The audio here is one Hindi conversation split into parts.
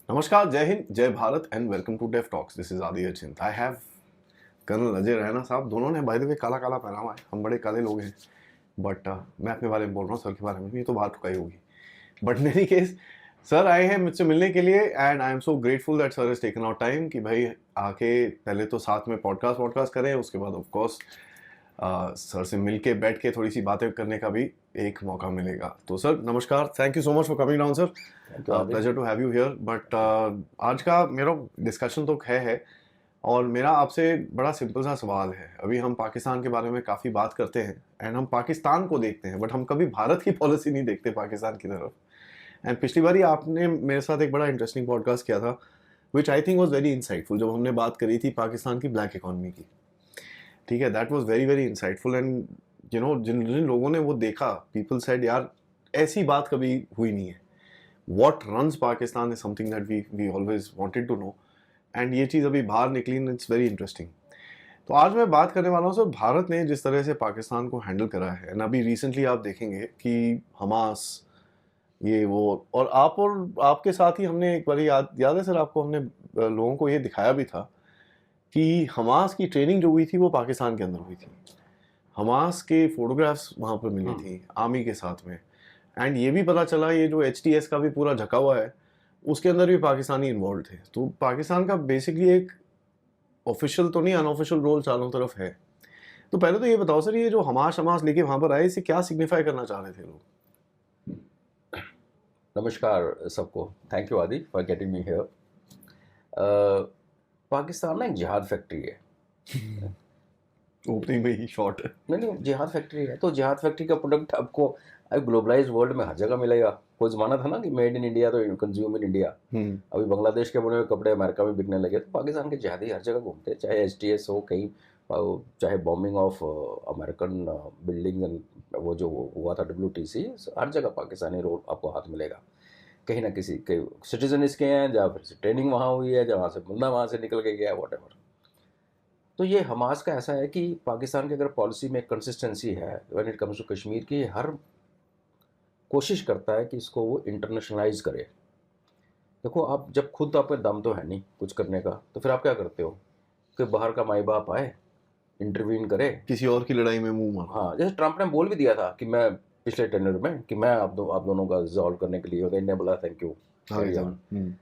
नमस्कार, जय हिंद, जय Bharat and welcome to Def Talks. This is Aadi Achint. I have colonel Ajay Raina साहब, दोनों ने बाय द वे काला काला पहना हुआ है। हम बड़े काले लोग हैं, बट मैं अपने बारे में बोल रहा हूँ, सर के बारे में भी तो बात टुकाई होगी। But in any case, sir आए हैं मुझसे मिलने के लिए and I am so grateful that sir is taken out time कि भाई आके पहले तो साथ में पॉडकास्ट करें, उसके बाद ऑफ कोर्स सर से मिलके बैठ के थोड़ी सी बातें करने का भी एक मौका मिलेगा। तो सर नमस्कार, thank you so much for coming down sir. Pleasure to have you here. But आज का मेरा डिस्कशन तो है और मेरा आपसे बड़ा सिंपल सा सवाल है। अभी हम पाकिस्तान के बारे में काफ़ी बात करते हैं एंड हम पाकिस्तान को देखते हैं, बट हम कभी भारत की पॉलिसी नहीं देखते पाकिस्तान की तरफ। एंड पिछली बारी आपने मेरे साथ एक बड़ा इंटरेस्टिंग पॉडकास्ट किया था which I think was very insightful, जब हमने बात करी थी पाकिस्तान की ब्लैक इकॉनमी की। ठीक है, that was very very insightful and you know जिन जिन लोगों ने वो देखा, पीपल सेड यार ऐसी बात कभी हुई नहीं है। What runs Pakistan is something that we always wanted to know and ये चीज़ अभी बाहर निकली एंड इट्स वेरी इंटरेस्टिंग। तो आज मैं बात करने वाला हूँ सर, भारत ने जिस तरह से पाकिस्तान को हैंडल करा है एंड अभी रिसेंटली आप देखेंगे कि हमास ये वो और आपके साथ ही हमने एक बार याद है सर आपको, हमने लोगों को ये दिखाया भी था कि हमास की ट्रेनिंग जो हुई थी वो पाकिस्तान के अंदर हुई थी। हमास के फोटोग्राफ्स वहाँ पर मिली थी आर्मी के साथ में एंड ये भी पता चला ये जो HTS का भी पूरा झका हुआ है उसके अंदर भी पाकिस्तानी इन्वॉल्व थे। तो पाकिस्तान का बेसिकली एक ऑफिशियल तो नहीं, अनऑफिशियल रोल चारों तरफ है। तो पहले तो ये बताओ सर, ये जो हमास हमास लेके वहाँ पर आए, इसे क्या सिग्निफाई करना चाह रहे थे लोग? नमस्कार सबको। थैंक यू आदि for getting me here. Pakistan ना एक जिहाद फैक्ट्री है। ओपनिंग में ही शॉर्ट है। नहीं, जिहाद फैक्ट्री है तो जिहाद फैक्ट्री का प्रोडक्ट आपको ग्लोबलाइज वर्ल्ड में हर जगह मिलेगा। कोई ज़माना था ना कि मेड इन इंडिया तो कंज्यूम इन इंडिया। अभी बांग्लादेश के बने हुए कपड़े अमेरिका में बिकने लगे, तो पाकिस्तान के जिहादी हर जगह घूमते हैं, चाहे HTS हो कहीं, चाहे बॉम्बिंग ऑफ अमेरिकन बिल्डिंग वो जो हुआ था WTC, हर जगह पाकिस्तानी रोल आपको हाथ मिलेगा। कहीं ना किसी के सिटीजन इसके हैं, जहाँ फिर से ट्रेनिंग वहाँ हुई है, जहाँ से बंदा वहाँ से निकल के गया है, वॉट। तो ये हमास का ऐसा है कि पाकिस्तान की अगर पॉलिसी में कंसिस्टेंसी है when it comes to Kashmir की, हर कोशिश करता है कि इसको वो इंटरनेशनलाइज करे। देखो, आप जब खुद आप पे दम तो है नहीं कुछ करने का, तो फिर आप क्या करते हो कि बाहर का माई बाप आए, इंटरवीन करे, किसी और की लड़ाई में मुंह मारो। हाँ, जैसे ट्रंप ने बोल भी दिया था कि मैं पिछले टेन्योर में कि मैं आप दोनों का रिजॉल्व करने के लिए, और इंडिया बोला थैंक यू, कैरी ऑन।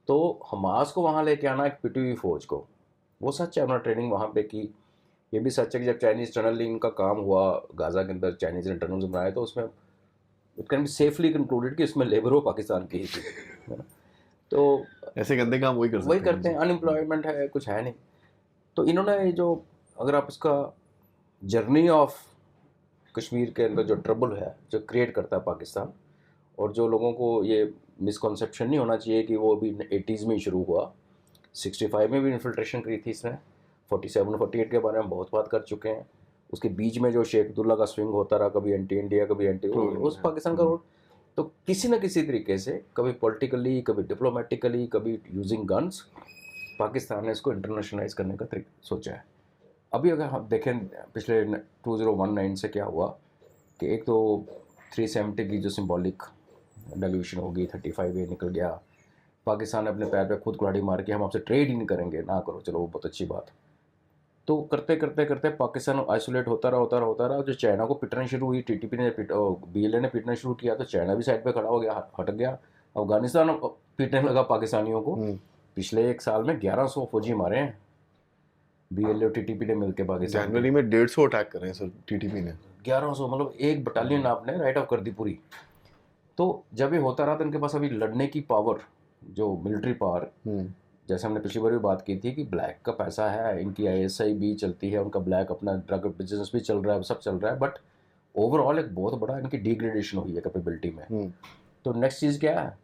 तो हमास को वहाँ लेके आना, एक पिटी हुई फौज को, वो सच है। उन्होंने ट्रेनिंग वहाँ पे की। ये भी सच है कि जब चाइनीज़ टनलिंग का काम हुआ गाज़ा के अंदर, चाइनीज़ ने टनल्स बनाए, तो उसमें it can be safely concluded कि इसमें लेबर वो पाकिस्तान की ही थी, है ना। तो ऐसे गंदे काम वही करते हैं, अनएम्प्लॉयमेंट है, कुछ है नहीं। तो इन्होंने ये जो, अगर आप इसका जर्नी ऑफ कश्मीर के अंदर जो ट्रबल है जो क्रिएट करता है पाकिस्तान, और जो लोगों को ये मिसकॉन्सेप्शन नहीं होना चाहिए कि वो अभी 80s में ही शुरू हुआ, 65 में भी इन्फिल्ट्रेशन करी थी इसने, 47 48 के बारे में बहुत बात कर चुके हैं। उसके बीच में जो शेख अब्दुल्ला का स्विंग होता रहा, कभी एंटी इंडिया कभी एंटी, उस पाकिस्तान का रोल, तो किसी न किसी तरीके से कभी पॉलिटिकली, कभी डिप्लोमेटिकली, कभी यूजिंग गन्स, पाकिस्तान ने इसको इंटरनेशनलाइज करने का तरीका सोचा है। अभी अगर हम देखें पिछले 2019 से क्या हुआ कि एक तो 370 की जो सिंबॉलिक डेल्यूशन होगी, 35 ये निकल गया। पाकिस्तान ने अपने पैर पे खुद कुल्हाड़ी मार के हम आपसे ट्रेड ही नहीं करेंगे, ना करो, चलो वो बहुत अच्छी बात। तो करते करते करते पाकिस्तान आइसोलेट होता रहा। जो चाइना को पिटना शुरू हुई, TTP ने BLA ने पिटना शुरू किया, तो चाइना भी साइड पे खड़ा हो गया, हट गया। अफगानिस्तान पीटने लगा पाकिस्तानियों को। पिछले एक साल में 1100 फौजी मारे हैं BLA और TTP ने मिलकर पाकिस्तान। जनवरी में 150 अटैक करे हैं सर TTP ने। 1100 मतलब एक बटालियन आपने राइट ऑफ कर दी पूरी। तो जब ये होता रहा तो इनके पास अभी लड़ने की पावर, जो मिलिट्री पावर, जैसे हमने पिछली बार भी बात की थी कि ब्लैक का पैसा है, इनकी ISI भी चलती है, उनका ब्लैक अपना ड्रग बिजनेस भी चल रहा है, सब चल रहा है, बट ओवरऑल एक बहुत बड़ा इनकी डिग्रेडेशन हुई है कैपेबिलिटी में। तो नेक्स्ट चीज़ क्या है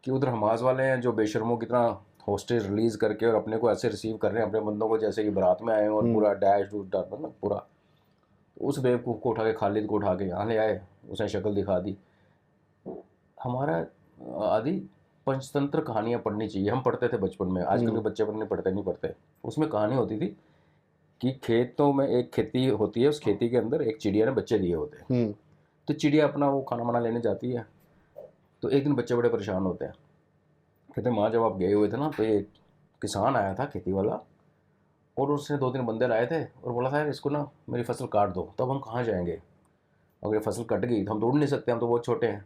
कि उधर हमास वाले हैं जो बेशर्मों की तरह हॉस्टेज रिलीज करके और अपने को ऐसे रिसीव कर रहे हैं अपने बंदों को जैसे कि बारात में आए और पूरा डैश डूश मतलब पूरा। तो उस बेवकूफ़ को उठा के, खालिद को उठा के यहाँ ले आए, उसने शक्ल दिखा दी। हमारा आदि पंचतंत्र कहानियाँ पढ़नी चाहिए, हम पढ़ते थे बचपन में, आजकल के बच्चे नहीं पढ़ते। उसमें कहानी होती थी कि खेतों में एक खेती होती है, उस खेती के अंदर एक चिड़िया ने बच्चे दिए होते हैं। तो चिड़िया अपना वो खाना वाना लेने जाती है, तो एक दिन बच्चे बड़े परेशान होते हैं कहते माँ जब आप गए हुए थे ना तो ये किसान आया था खेती वाला, और उसने 2-3 बंदे लाए थे और बोला था यार इसको ना मेरी फसल काट दो। तब हम कहाँ जाएंगे, अगर ये फसल कट गई तो हम तोड़ नहीं सकते, हम तो बहुत छोटे हैं।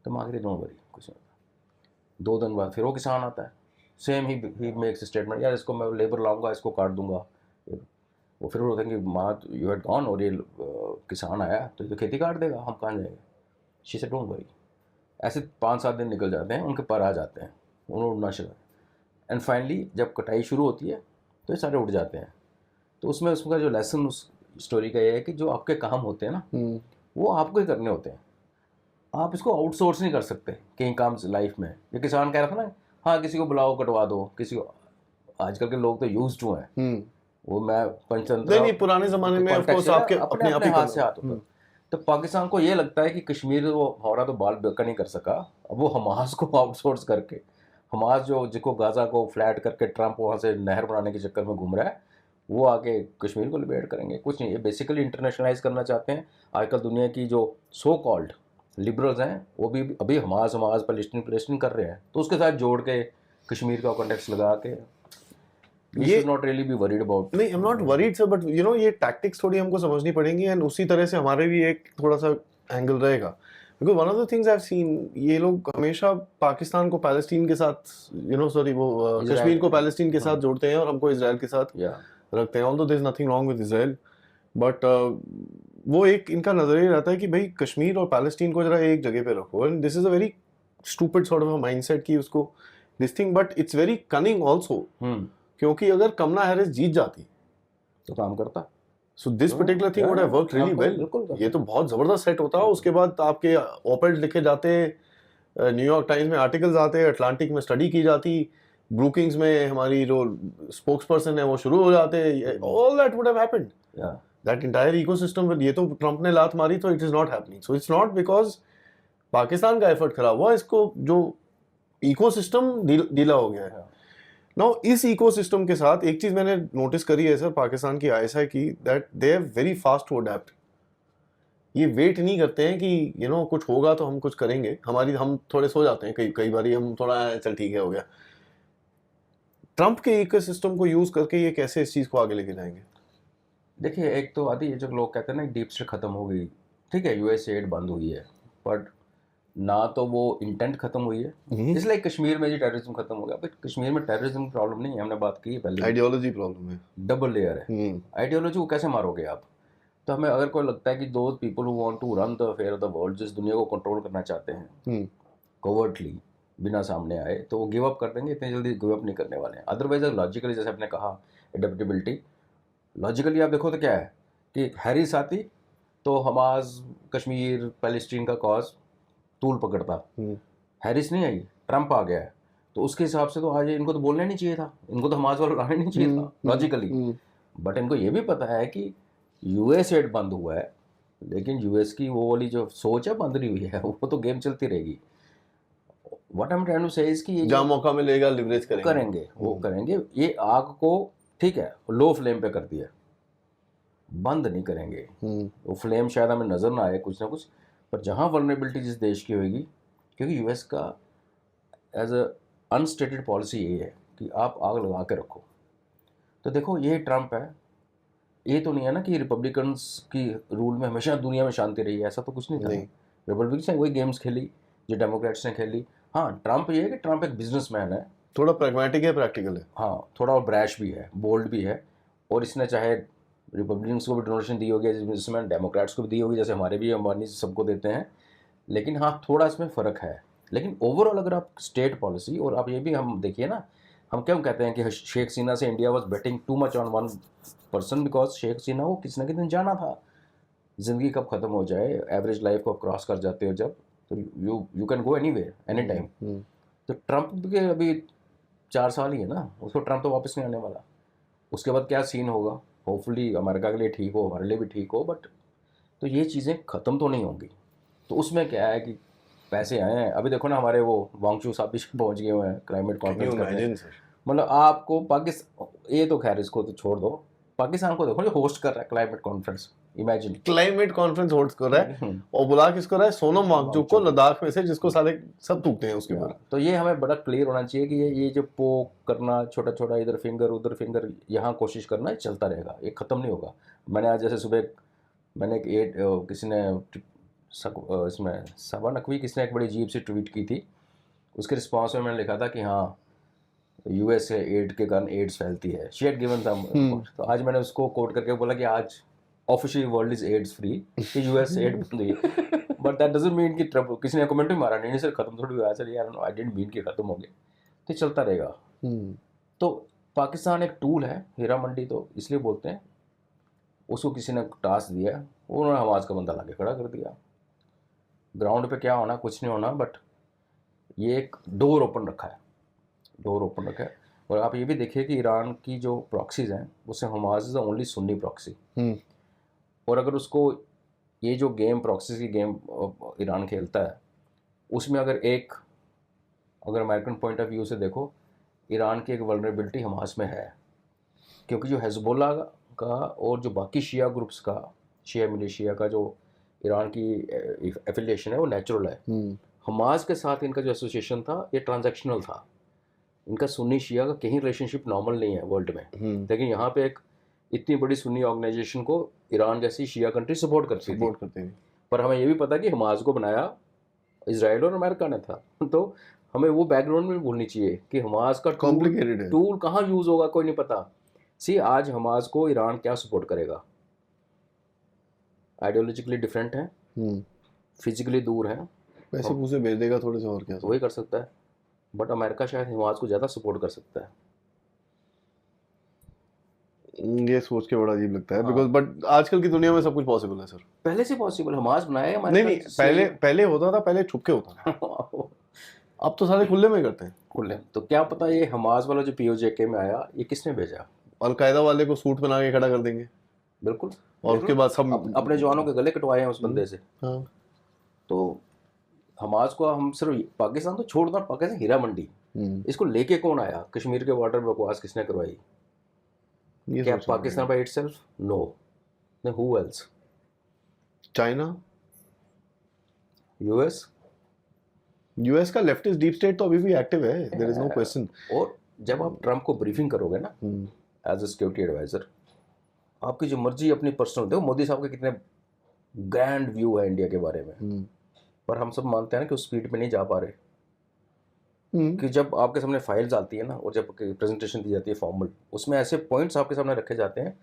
तो माँ कहती डोंट वरी, कुछ नहीं होता। 2 दिन बाद फिर वो किसान आता है, सेम ही मेक्स स्टेटमेंट, यार इसको मैं लेबर लाऊंगा, इसको काट दूंगा। वो फिर बोलते हैं कि माँ यू हैड गॉन, और ये किसान आया तो ये तो खेती काट देगा, हम कहाँ जाएंगे। She said don't worry. ऐसे 5-7 दिन निकल जाते हैं, उनके पर आ जाते हैं, उन्होंने उड़ना शुरू। एंड फाइनली जब कटाई शुरू होती है तो ये सारे उड़ जाते हैं। तो उसमें उसका जो लेसन उस स्टोरी का ये है कि जो आपके काम होते हैं ना वो आपको ही करने होते हैं, आप इसको आउटसोर्स नहीं कर सकते कहीं काम लाइफ में। ये किसान कह रहा था ना, हाँ किसी को बुलाओ कटवा दो, किसी को। आजकल के लोग तो यूज टू हैं, वो मैं पंचतंत्र नहीं पुराने जमाने में ऑफ कोर्स आपके अपने अपने आप अपने ही हाथ से करना। हाथ होता। तो पाकिस्तान को ये लगता है कि कश्मीर वो हमारा तो बाल बेका नहीं कर सका, अब वो हमास को आउटसोर्स करके, हमास जो जिसको गाजा को फ्लैट करके ट्रंप वहाँ से नहर बनाने के चक्कर में घूम रहा है, वो आके कश्मीर को लिबरेट करेंगे। कुछ नहीं, ये बेसिकली इंटरनेशनलाइज करना चाहते हैं। आजकल दुनिया की जो सो कॉल्ड लिबरल्स हैं वो भी अभी हमास हमास पैलेस्टीन कर रहे हैं, तो उसके साथ जोड़ के कश्मीर का कॉन्टेक्स्ट लगा के we ये should not really be worried about। नहीं, आई am not worried sir, but you know ये टैक्टिक्स थोड़ी हमको समझनी पड़ेंगी, एंड उसी तरह से हमारे भी एक थोड़ा सा एंगल रहेगा। Because one of the things I have seen, ये लोग हमेशा पाकिस्तान को पैलेस्टीन के साथ, यू नो सॉरी वो कश्मीर को पैलेस्टीन के साथ जोड़ते हैं और हमको इसराइल के साथ रखते हैं। Although there is nothing wrong with Israel, but वो एक इनका नजरिया रहता है कि भाई कश्मीर और पैलेस्टीन को जरा एक जगह पे रखो, and this is a very stupid sort of a mindset की उसको this thing, but it's very cunning also, क्योंकि अगर कमला हैरिस जीत जाती तो काम करता। So this particular thing would have worked really well. ये तो बहुत जबरदस्त सेट होता है। उसके बाद आपके ऑपेड लिखे जाते, न्यूयॉर्क टाइम्स में आर्टिकल्स आते, अटलांटिक में स्टडी की जाती, ब्रूकिंग्स में हमारी जो स्पोक्स पर्सन है वो शुरू हो जाते, all that would have happened, that entire ecosystem with. ये तो ट्रंप ने लात मारी तो it is not happening. So it's not because Pakistan का एफर्ट खराब हुआ, इसको जो इकोसिस्टम ढीला हो गया है। नाउ इस इकोसिस्टम के साथ एक चीज मैंने नोटिस करी है सर पाकिस्तान की आईएसआई की, that they are very fast to adapt. ये वेट नहीं करते हैं कि यू नो कुछ होगा तो हम कुछ करेंगे, हम थोड़े सो जाते हैं कई बार, हम थोड़ा चल ठीक है हो गया। ट्रंप के इकोसिस्टम को यूज करके ये कैसे इस चीज को आगे लेके जाएंगे? देखिए, एक तो आदि जो लोग कहते हैं ना डीप स्टेट खत्म हो गई, ठीक है, यूएस एड बंद हुई है, बट ना तो वो इंटेंट खत्म हुई है, इसलिए कश्मीर में जो टेररिज्म खत्म हो गया। बट कश्मीर में टेररिज्म प्रॉब्लम नहीं है, हमने बात की है पहले, आइडियोलॉजी प्रॉब्लम है, डबल लेयर है। आइडियोलॉजी को कैसे मारोगे आप? तो हमें अगर कोई लगता है कि those people who want to run the affair of the world, जिस दुनिया को कंट्रोल करना चाहते हैं कोवर्टली, बिना सामने आए, तो वो गिव अप कर देंगे, इतनी जल्दी गिव अप नहीं करने वाले हैं। अदरवाइज लॉजिकली, जैसे आपने कहा एडेप्टेबिलिटी, लॉजिकली आप देखो तो क्या है कि हैरिस आती तो हमास कश्मीर पैलेस्टीन का कॉज तूल पकड़ता। हैरिस नहीं आई, ट्रंप आ गया है, तो उसके हिसाब से तो आज इनको तो बोलना नहीं चाहिए था, इनको तो हमास वाला लाना नहीं चाहिए था लॉजिकली। बट इनको ये भी पता है कि यूएस एड बंद हुआ है, लेकिन यूएस की वो वाली जो सोच है बंद नहीं हुई है, वो तो गेम चलती रहेगी। What I am trying to say is कि ये जहाँ मौका मिलेगा लिवरेज करेंगे वो करेंगे। ये आग को ठीक है लो फ्लेम पे कर दिया, बंद नहीं करेंगे। वो फ्लेम शायद हमें नज़र ना आए कुछ ना कुछ, पर जहाँ वल्नरेबिलिटी जिस देश की होगी, क्योंकि यूएस का एज अ अनस्टेटेड पॉलिसी यही है कि आप आग लगा के रखो। तो देखो ये ट्रंप है, ये तो नहीं है ना कि रिपब्लिकन्स की रूल में हमेशा दुनिया में शांति रही है, ऐसा तो कुछ नहीं था। रिपब्लिकन्स ने वही गेम्स खेली जो डेमोक्रेट्स ने खेली। हाँ, ट्रंप ये है कि ट्रंप एक बिजनेसमैन है, थोड़ा प्रैग्मेटिक है, प्रैक्टिकल है, हाँ थोड़ा और ब्रैश भी है, बोल्ड भी है, और इसने चाहे रिपब्लिकन्स को भी डोनेशन दी होगी जिसमें डेमोक्रेट्स को भी दी होगी, जैसे हमारे भी अंबानी सबको देते हैं, लेकिन हाँ थोड़ा इसमें फ़र्क है। लेकिन ओवरऑल अगर आप स्टेट पॉलिसी, और आप ये भी हम देखिए ना, हम क्यों कहते हैं कि शेख हसीना से India was betting too much on one person, because Sheikh Hasina को किसी न किसी दिन जाना था। ज़िंदगी कब ख़त्म हो जाए, एवरेज लाइफ को क्रॉस कर जाते हो जब, तो you can go anywhere any time. तो ट्रंप के अभी 4 साल ही है ना, उसको ट्रंप तो वापस नहीं आने वाला। उसके बाद क्या सीन होगा, होपफुली अमेरिका के लिए ठीक हो, हमारे लिए भी ठीक हो, बट तो ये चीज़ें ख़त्म तो नहीं होंगी। तो उसमें क्या है कि पैसे आए हैं, अभी देखो ना हमारे वो वांगचू साहब भी पहुँच गए हुए हैं क्लाइमेट कॉन्फ्रेंस करने। मतलब आपको पाकिस्तान, ये तो खैर इसको तो छोड़ दो, पाकिस्तान को देखो जो होस्ट कर रहा है climate conference, imagine. Climate conference host कर रहा है और बुला किसको रहा है, सोनम वांगचुक को, लद्दाख में से, जिसको साले सब थूकते हैं उसके ऊपर। तो ये हमें बड़ा क्लियर होना चाहिए कि ये जो पोक करना, छोटा छोटा इधर फिंगर उधर फिंगर, यहाँ कोशिश करना, ये चलता रहेगा, ये ख़त्म नहीं होगा। मैंने आज जैसे सुबह मैंने एक किसी ने इसमें सबा नकवी किसी ने एक बड़ी अजीब सी ट्वीट की थी, उसके रिस्पॉन्स में मैंने लिखा था कि हाँ यूएस से एड के कारण एड्स फैलती है, शी हैड गिवन सम। तो आज मैंने उसको कोट करके बोला कि आज officially world is aids free, कि यूएस से एड बंद हुई है। बट दैट डजंट मीन कि ट्रम्प, किसी ने कमेंट भी मारा नहीं सर खत्म थोड़ी हुआ, चलिए यार आई डिडंट मीन कि खत्म हो गया, तो चलता रहेगा। तो पाकिस्तान एक टूल है, हीरा मंडी तो इसलिए बोलते हैं, उसको किसी ने टास्क दिया, उन्होंने हमाज का बंदा लाके खड़ा कर दिया। ग्राउंड पे क्या होना, कुछ नहीं होना, बट ये एक डोर ओपन रखा है, डोर ओपन रखा है। और आप ये भी देखिए कि ईरान की जो प्रॉक्सीज हैं उससे हमाज इज ओनली सुन्नी प्रॉक्सी। और अगर उसको ये जो गेम प्रॉक्सीज की गेम ईरान खेलता है, उसमें अगर अमेरिकन पॉइंट ऑफ व्यू से देखो, ईरान की एक वल्नरेबिलिटी हमास में है, क्योंकि जो हिजबुल्लाह का और जो बाकी शिया ग्रुप्स का, शिया मिलिशिया का जो ईरान की एफिलिएशन है वो नेचुरल है। हमास के साथ इनका जो एसोसिएशन था ये ट्रांजैक्शनल था, इनका सुन्नी शिया का कहीं रिलेशनशिप नॉर्मल नहीं है वर्ल्ड में। लेकिन यहाँ पे एक इतनी बड़ी सुन्नी ऑर्गेनाइजेशन को ईरान जैसी शिया कंट्री सपोर्ट करती थी। पर हमें ये भी पता कि हमास को बनाया इजराइल और अमेरिका ने था। तो हमें वो बैकग्राउंड में भूलनी चाहिए कि हमास का टूल कहाँ यूज़ होगा कोई नहीं पता। सी आज हमास को ईरान क्या सपोर्ट करेगा, आइडियोलॉजिकली डिफरेंट है, फिजिकली दूर है, पैसे पूसे भेज देगा थोड़े से, और क्या वही कर सकता है। बट अमेरिका शायद हमास को ज़्यादा सपोर्ट कर सकता है। ये सोच के बड़ा अजीब लगता है, बिकॉज बट आजकल की दुनिया में सब कुछ पॉसिबल है सर। पहले से पॉसिबल, हमास बनाया है। नहीं पहले होता था, पहले छुप के होता था। अब तो सारे खुले में करते हैं। खुले तो क्या पता ये हमास वाला जो पीओजेके में आया ये किसने भेजा, अलकायदा वाले को सूट बना के खड़ा कर देंगे। बिल्कुल। और उसके बाद सब अपने जवानों के गले कटवाए हैं उस बंदे से। हाँ। तो हमास को हम सिर्फ पाकिस्तान तो छोड़ दो, पाकिस्तान हीरा मंडी, इसको लेके कौन आया, कश्मीर के बॉर्डर पर बकवास किसने करवाई, क्या Pakistan by itself? No, who else? China, US का लेफ्टिस्ट डीप स्टेट तो अभी भी एक्टिव है, देयर इज नो क्वेश्चन। और जब आप ट्रम्प को ब्रीफिंग करोगे ना एज ए सिक्योरिटी एडवाइजर, आपकी जो मर्जी अपनी पर्सनल, देखो मोदी साहब के कितने ग्रैंड व्यू है इंडिया के बारे में, पर हम सब मानते हैं ना कि उस स्पीड पे नहीं जा पा रहे। कि जब आपके सामने फाइल्स आती है ना और जब प्रेजेंटेशन दी जाती है फॉर्मल, उसमें ऐसे पॉइंट्स आपके सामने रखे जाते हैं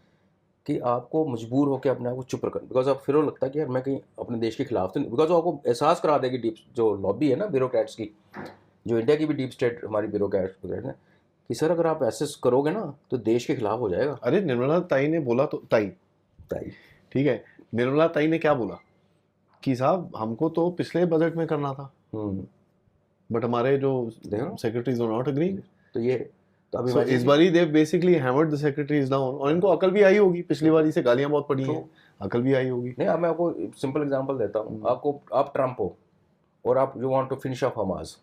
कि आपको मजबूर होकर अपने आप को चुप रखना, बिकॉज आप फिर वो लगता है कि यार मैं कहीं अपने देश के खिलाफ तो नहीं, बिकॉज आपको एहसास करा देगी डीप जो लॉबी है ना ब्यूरोक्रेट्स की, जो इंडिया की भी डीप स्टेट हमारी ब्यूरोक्रेट्स है, कि सर अगर आप ऐसे करोगे ना तो देश के खिलाफ हो जाएगा। अरे निर्मला ताई ने बोला तो ताई ठीक है, निर्मला ताई ने क्या बोला कि साहब हमको तो पिछले बजट में करना था, बट हमारे जो सेक्रेटरीज नॉट एग्री। तो ये तो अभी so, इस बारी they basically hammered the secretaries down, और इनको अकल भी आई होगी, पिछली बारी से गालियां बहुत पड़ी हैं, अकल भी आई होगी। नहीं, अब मैं आपको सिंपल एग्जांपल देता हूं, आप ट्रम्प हो और आप you want to finish off Hamas,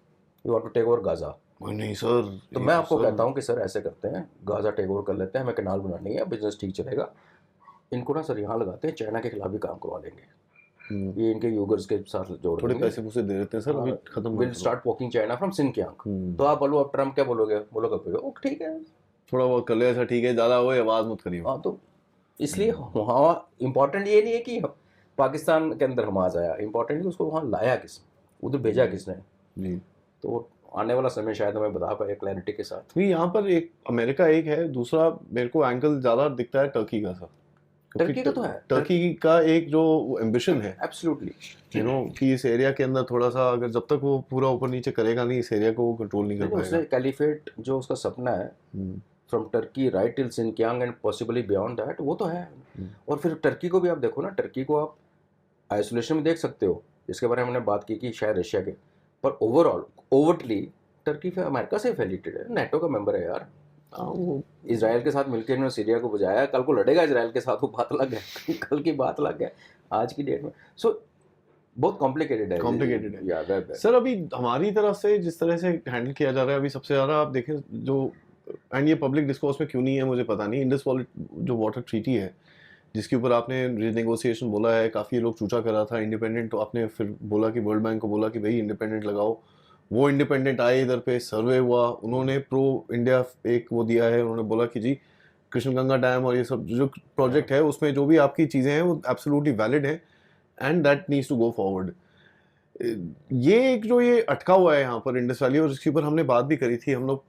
you want to take over Gaza. नहीं सर, तो मैं आपको कहता हूं कि सर ऐसे करते हैं, गाजा टेक ओवर कर लेते हैं, हमें कैनाल बनानी है, बिजनेस ठीक चलेगा, इनको ना सर यहाँ लगाते हैं, चाइना के खिलाफ भी काम करवा देंगे, ये इनके यूगर्स के साथ जोड़ थोड़े पैसे पूसे दे देते हैं सर, अभी खत्म will start poking China from Xinjiang. तो आप बोलो, आप ट्रम्प क्या बोलोगे ओ ठीक है थोड़ा बहुत कर ले, ऐसा ठीक है, ज़्यादा हो आवाज़ मत करिए। हाँ, तो इसलिए वहाँ इम्पोर्टेंट ये नहीं है कि पाकिस्तान के अंदर हमास आया, इम्पोर्टेंट है उसको वहाँ लाया किसने, उधर भेजा किसने जी। तो आने वाला समय शायद हमें बता पाए क्लैरिटी के साथ। नहीं, यहाँ पर एक अमेरिका एक है, दूसरा मेरे को एंगल ज़्यादा दिखता है टर्की का सर। टर्की का तो है, टर्की का एक जो एम्बिशन है एब्सोल्युटली, यू नो, कि इस एरिया के अंदर थोड़ा सा, अगर जब तक वो पूरा ऊपर नीचे करेगा नहीं, इस एरिया को वो कंट्रोल नहीं कर पाएगा। उसने कैलिफेट जो उसका सपना है from Turkey right till Xinjiang and possibly beyond that, वो तो है। और फिर टर्की को भी आप देखो ना, टर्की को आप आइसोलेशन में देख सकते हो, इसके बारे में हमने बात की कि शायद रशिया के, पर ओवरऑल ओवरटली टर्की फिर अमेरिका से एफिलिएटेड है, नेटो का मेंबर है यार। वो इजराइल के साथ मिलकर इन्होंने सीरिया को बजाया, कल को लड़ेगा इजराइल के साथ, वो बात अलग है, कल की बात अलग है, आज की डेट में सो बहुत कॉम्प्लिकेटेड है सर। अभी हमारी तरफ से जिस तरह से हैंडल किया जा रहा है, अभी सबसे ज़्यादा आप देखें जो, एंड ये पब्लिक डिस्कोर्स में क्यों नहीं है मुझे पता नहीं, इंडस जो वाटर ट्रीटी है जिसके ऊपर आपने रिनेगोशिएशन बोला है, काफ़ी लोग चूचा कर रहा था इंडिपेंडेंट, तो आपने फिर बोला कि वर्ल्ड बैंक को बोला कि भाई इंडिपेंडेंट लगाओ, वो इंडिपेंडेंट आए, इधर पे सर्वे हुआ, उन्होंने प्रो इंडिया एक वो दिया है, उन्होंने बोला कि जी कृष्णगंगा डैम और ये सब जो प्रोजेक्ट है उसमें जो भी आपकी चीज़ें हैं वो एब्सोल्युटली वैलिड है and that needs to go forward. ये एक जो ये अटका हुआ है यहाँ पर इंडस वैली, और इसके ऊपर हमने बात भी करी थी, हम लोग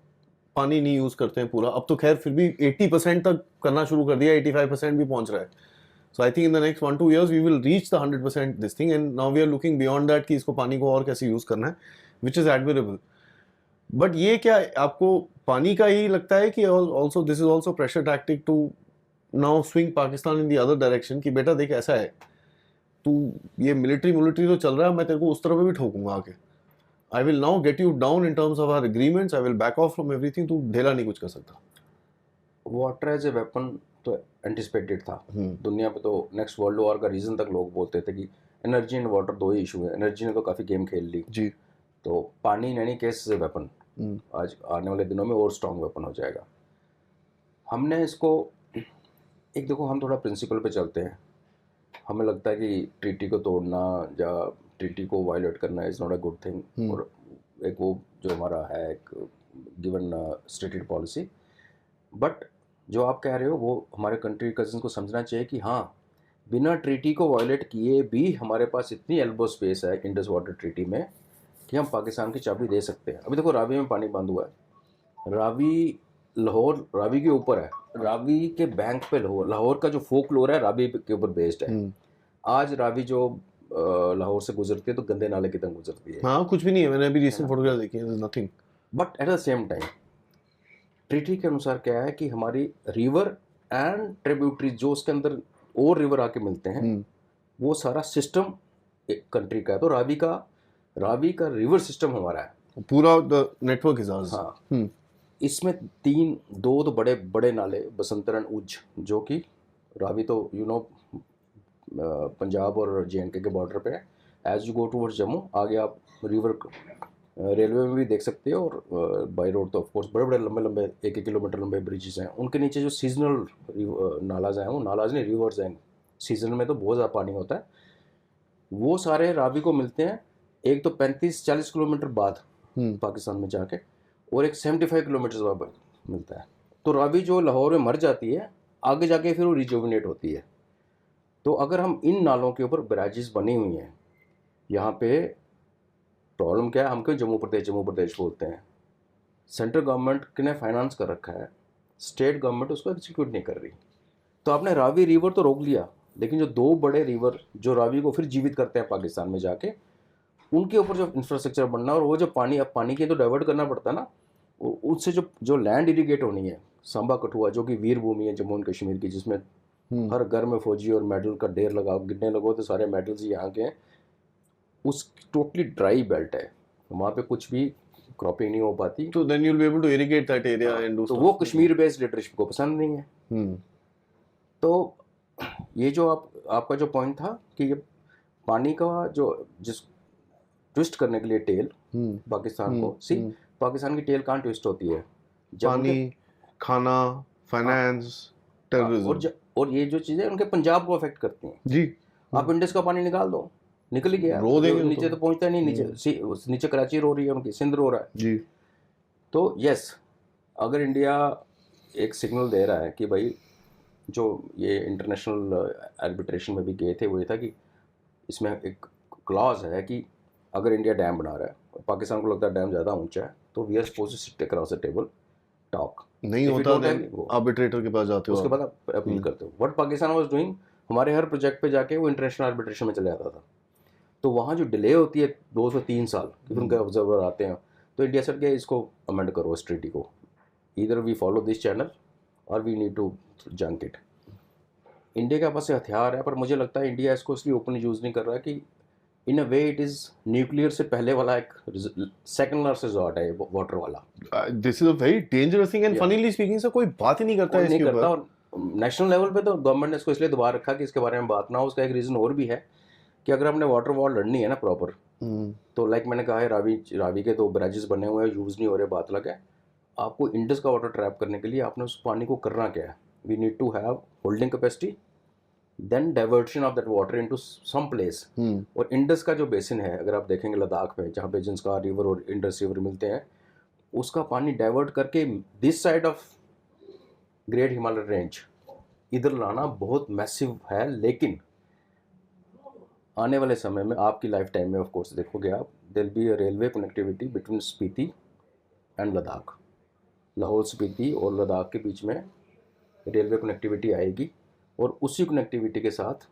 पानी नहीं यूज़ करते हैं पूरा, अब तो खैर फिर भी 80% तक करना शुरू कर दिया, 85% भी पहुंच रहा है। So I think in the next 1-2 years we will reach the 100% this thing, and now we are looking beyond that कि इसको पानी को और कैसे यूज़ करना है, विच इज़ एडमिरेबल। बट ये क्या आपको पानी का ही लगता है कि also this is also pressure tactic to now swing Pakistan in the other direction कि बेटा देख ऐसा है, तू ये मिलिट्री तो चल रहा है, मैं तेरे को उस तरफ भी ठोकूंगा आके, I will now get you down in terms of our agreements, I will back off from everything, तू ढेला नहीं कुछ कर सकता। वाटर एज ए वेपन तो एंटिसिपेटेड था दुनिया पे, तो नेक्स्ट वर्ल्ड वॉर का रीज़न तक लोग बोलते थे कि एनर्जी एंड वाटर दो ही इशू है, एनर्जी ने तो काफ़ी गेम खेल ली जी। तो पानी in any case is a weapon, आज आने वाले दिनों में और स्ट्रॉन्ग वेपन हो जाएगा। हमने इसको एक देखो, हम थोड़ा प्रिंसिपल पे चलते हैं, हमें लगता है कि ट्रीटी को तोड़ना या ट्रीटी को वायलेट करना is not a good thing, और एक वो जो हमारा है एक गिवन स्टेटेड पॉलिसी। बट जो आप कह रहे हो वो हमारे कंट्री कजन को समझना चाहिए कि हाँ, बिना ट्रीटी को वायलेट किए भी हमारे पास इतनी एल्बो स्पेस है इंडस वाटर ट्रीटी में कि हम पाकिस्तान की चाबी दे सकते हैं। अभी देखो रावी में पानी बंद हुआ है, रावी लाहौर रावी के ऊपर है, रावी के बैंक पे लाहौर का जो फोक लोर है रावी के ऊपर बेस्ड है। आज रावी जो लाहौर से गुजरती है तो गंदे नाले की तरह गुजरती है, हाँ कुछ भी नहीं है, मैंने अभी रिसेंट फोटोग्राफ देखी है, nothing. But at the same time treaty के अनुसार क्या है कि हमारी रिवर एंड ट्रिब्यूटरी जो उसके अंदर और रिवर आके मिलते हैं वो सारा सिस्टम एक कंट्री का है, तो रावी का रिवर सिस्टम हमारा है पूरा नेटवर्क इज आवर्स। हाँ, इसमें दो तो बड़े बड़े नाले, बसंतर एंड उज, जो कि रावी तो पंजाब और JNK के बॉर्डर पे है। As you go towards Jammu आगे आप रिवर रेलवे में भी देख सकते हो, और बाई रोड तो ऑफकोर्स बड़े बड़े लंबे लंबे 1-1 किलोमीटर लंबे ब्रिजेस हैं, उनके नीचे जो सीजनल नालाज हैं, वो नालाज नहीं रिवर्स हैं, सीजन में तो बहुत ज़्यादा पानी होता है, वो सारे रावी को मिलते हैं। एक तो 35-40 किलोमीटर बाद पाकिस्तान में जाके, और एक 75 किलोमीटर बाद मिलता है। तो रावी जो लाहौर में मर जाती है आगे जाके फिर वो रिजुविनेट होती है। तो अगर हम इन नालों के ऊपर ब्राइजेस बनी हुई हैं, यहाँ पे प्रॉब्लम क्या है, हम क्यों जम्मू प्रदेश बोलते हैं, सेंट्रल गवर्नमेंट ने फाइनेंस कर रखा है, स्टेट गवर्नमेंट उसको एग्जीक्यूट नहीं कर रही। तो आपने रावी रिवर तो रोक लिया, लेकिन जो दो बड़े रिवर जो रावी को फिर जीवित करते हैं पाकिस्तान में जाके, उनके ऊपर जो इंफ्रास्ट्रक्चर बनना, और वो जो पानी अब पानी के तो डाइवर्ट करना पड़ता है ना, उससे जो लैंड इरीगेट होनी है, सांबा कठुआ जो कि वीर भूमि है जम्मू एंड कश्मीर की, जिसमें हर घर में फौजी और मेडल का ढेर लगाओ, गिनने लगो तो सारे मेडल्स यहाँ के हैं, उस टोटली ड्राई बेल्ट है, वहाँ पे कुछ भी क्रॉपिंग नहीं हो पाती। तो then you will be able to irrigate that area and do, तो वो कश्मीर बेस्ड लीडरशिप को पसंद नहीं है। तो ये जो आपका जो पॉइंट था कि ये पानी का जो जिस ट्विस्ट करने के लिए टेल पाकिस्तान को, पाकिस्तान की टेल कहाँ ट्विस्ट होती है, पानी, खाना, फाइनेंस, टेररिज्म, और ये जो चीज़ें उनके पंजाब को अफेक्ट करती हैं जी। आप इंडस का पानी निकाल दो, निकल ही गया, रो देंगे नीचे तो पहुंचता नहीं, नीचे कराची रो रही है उनकी, सिंध रो रहा है जी। तो यस, अगर इंडिया एक सिग्नल दे रहा है कि भाई जो ये इंटरनेशनल आर्बिट्रेशन में भी गए थे, वो ये था कि इसमें एक क्लॉज है कि अगर इंडिया डैम बना रहा है और पाकिस्तान को लगता है डैम ज़्यादा ऊंचा है, तो we are supposed to sit across the table talk, नहीं होता आर्बिट्रेटर के पास जाते हो, उसके बाद आप अपील करते हो। व्हाट पाकिस्तान वाज डूइंग, हमारे हर प्रोजेक्ट पे जाके वो इंटरनेशनल आर्बिट्रेशन में चले जाता था, तो वहाँ जो डिले होती है 2 से 3 साल, फिर उनके ऑब्जर्वर आते हैं, तो इंडिया सेट गया इसको अमेंड करो इस ट्रीटी को, इधर वी फॉलो दिस चैनल और we need to junk it. India के पास हथियार है, पर मुझे लगता है इंडिया इसको इसलिए ओपनली यूज़ नहीं कर रहा है कि इन अ वे इट इज़ न्यूक्लियर से पहले वाला एक सेकंड लास्ट रिजॉर्ट है वाटर वाला। This is a very dangerous thing, and funnily speaking से कोई बात ही नहीं करता है इसके ऊपर, और नेशनल लेवल पे तो गवर्नमेंट ने इसको इसलिए दबा रखा कि इसके बारे में बात ना हो। उसका एक रीज़न और भी है कि अगर हमने वाटर वॉर लड़नी है ना प्रॉपर, तो लाइक मैंने कहा है रावी के तो ब्रिजेस बने हुए हैं, यूज़ नहीं हो रहे, बात अलग है। आपको इंडस का वाटर ट्रैप करने के लिए आपने उस पानी को करना क्या है, we need to have holding capacity then diversion of that water into some place. और इंडस का जो बेसिन है, अगर आप देखेंगे लद्दाख में, जहाँ पे जिनका रिवर और इंडस रिवर मिलते हैं, उसका पानी डाइवर्ट करके this side of great Himalaya range इधर लाना बहुत मैसिव है। लेकिन आने वाले समय में, आपकी लाइफ टाइम में ऑफ कोर्स देखोगे आप, there be a railway connectivity between Spiti and Ladakh. Lahaul Spiti और लद्दाख के बीच में रेलवे कनेक्टिविटी आएगी, और उसी कनेक्टिविटी के साथ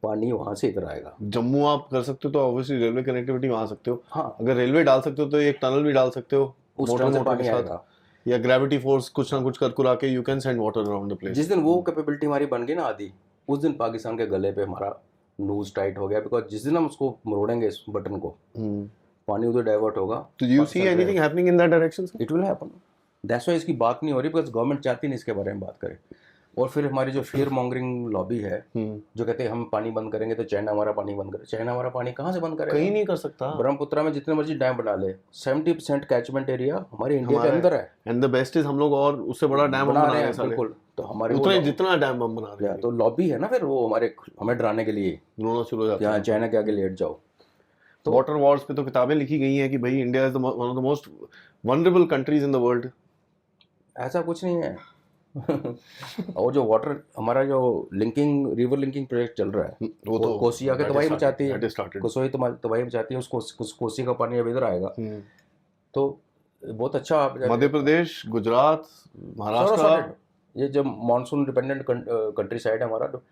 पानी वहाँ से इधर आएगा। जम्मू आप कर सकते हो तो ऑब्वियसली रेलवे कनेक्टिविटी वहाँ सकते हो। हाँ, अगर रेलवे डाल सकते हो तो एक टनल भी डाल सकते हो उस मोटर तरह से मोटर पानी के साथ, आएगा। या ग्रेविटी फोर्स कुछ ना कुछ कर कुरा के you can send water around the place. जिस दिन वो कैपेबिलिटी हमारी बन गई ना आदि, उस दिन पाकिस्तान के गले पे हमारा नूज टाइट हो गया, बिकॉज जिस दिन हम उसको मरोड़ेंगे इस बटन को, पानी उधर डाइवर्ट होगा। तो you see anything happening in that direction? It will happen. That's why इसकी बात नहीं हो रही, बिकॉज गवर्नमेंट चाहती नहीं इसके बारे में बात करे। और फिर हमारी जो फियर मॉन्गरिंग लॉबी है, जो कहते हैं हम पानी बंद करेंगे तो चाइना हमारा पानी बंद करे। चाइना हमारा पानी कहाँ से बंद करेगा? कहीं नहीं कर सकता। ब्रह्मपुत्रा में जितने मर्जी डैम बना ले, 70% कैचमेंट एरिया हमारे इंडिया के अंदर है। एंड द बेस्ट इज हम लोग और उससे बड़ा डैम बना बना रहे रहे हैं, हैं बिल्कुल। तो हमारे उतना जितना डैम हम बना रहे हैं, तो लॉबी है ना फिर वो हमें डराने के लिए, रोना शुरू हो जाता यहाँ है। चाइना के आगे लेट जाओ। तो वाटर वॉर्स पे तो किताबें लिखी गई हैं कि भाई India is one of the most vulnerable countries in the world. ऐसा कुछ नहीं है। और जो वाटर हमारा जो लिंकिंग रिवर लिंकिंग प्रोजेक्ट चल रहा है, वो तो कोसी आके तबाही मचाती है, started. कोसोई तबाही मचाती है, उसको कोसी का पानी अब इधर आएगा। तो बहुत अच्छा मध्य प्रदेश, गुजरात, महाराष्ट्र, ये जब मानसून डिपेंडेंट कंट्री साइड है हमारा, तो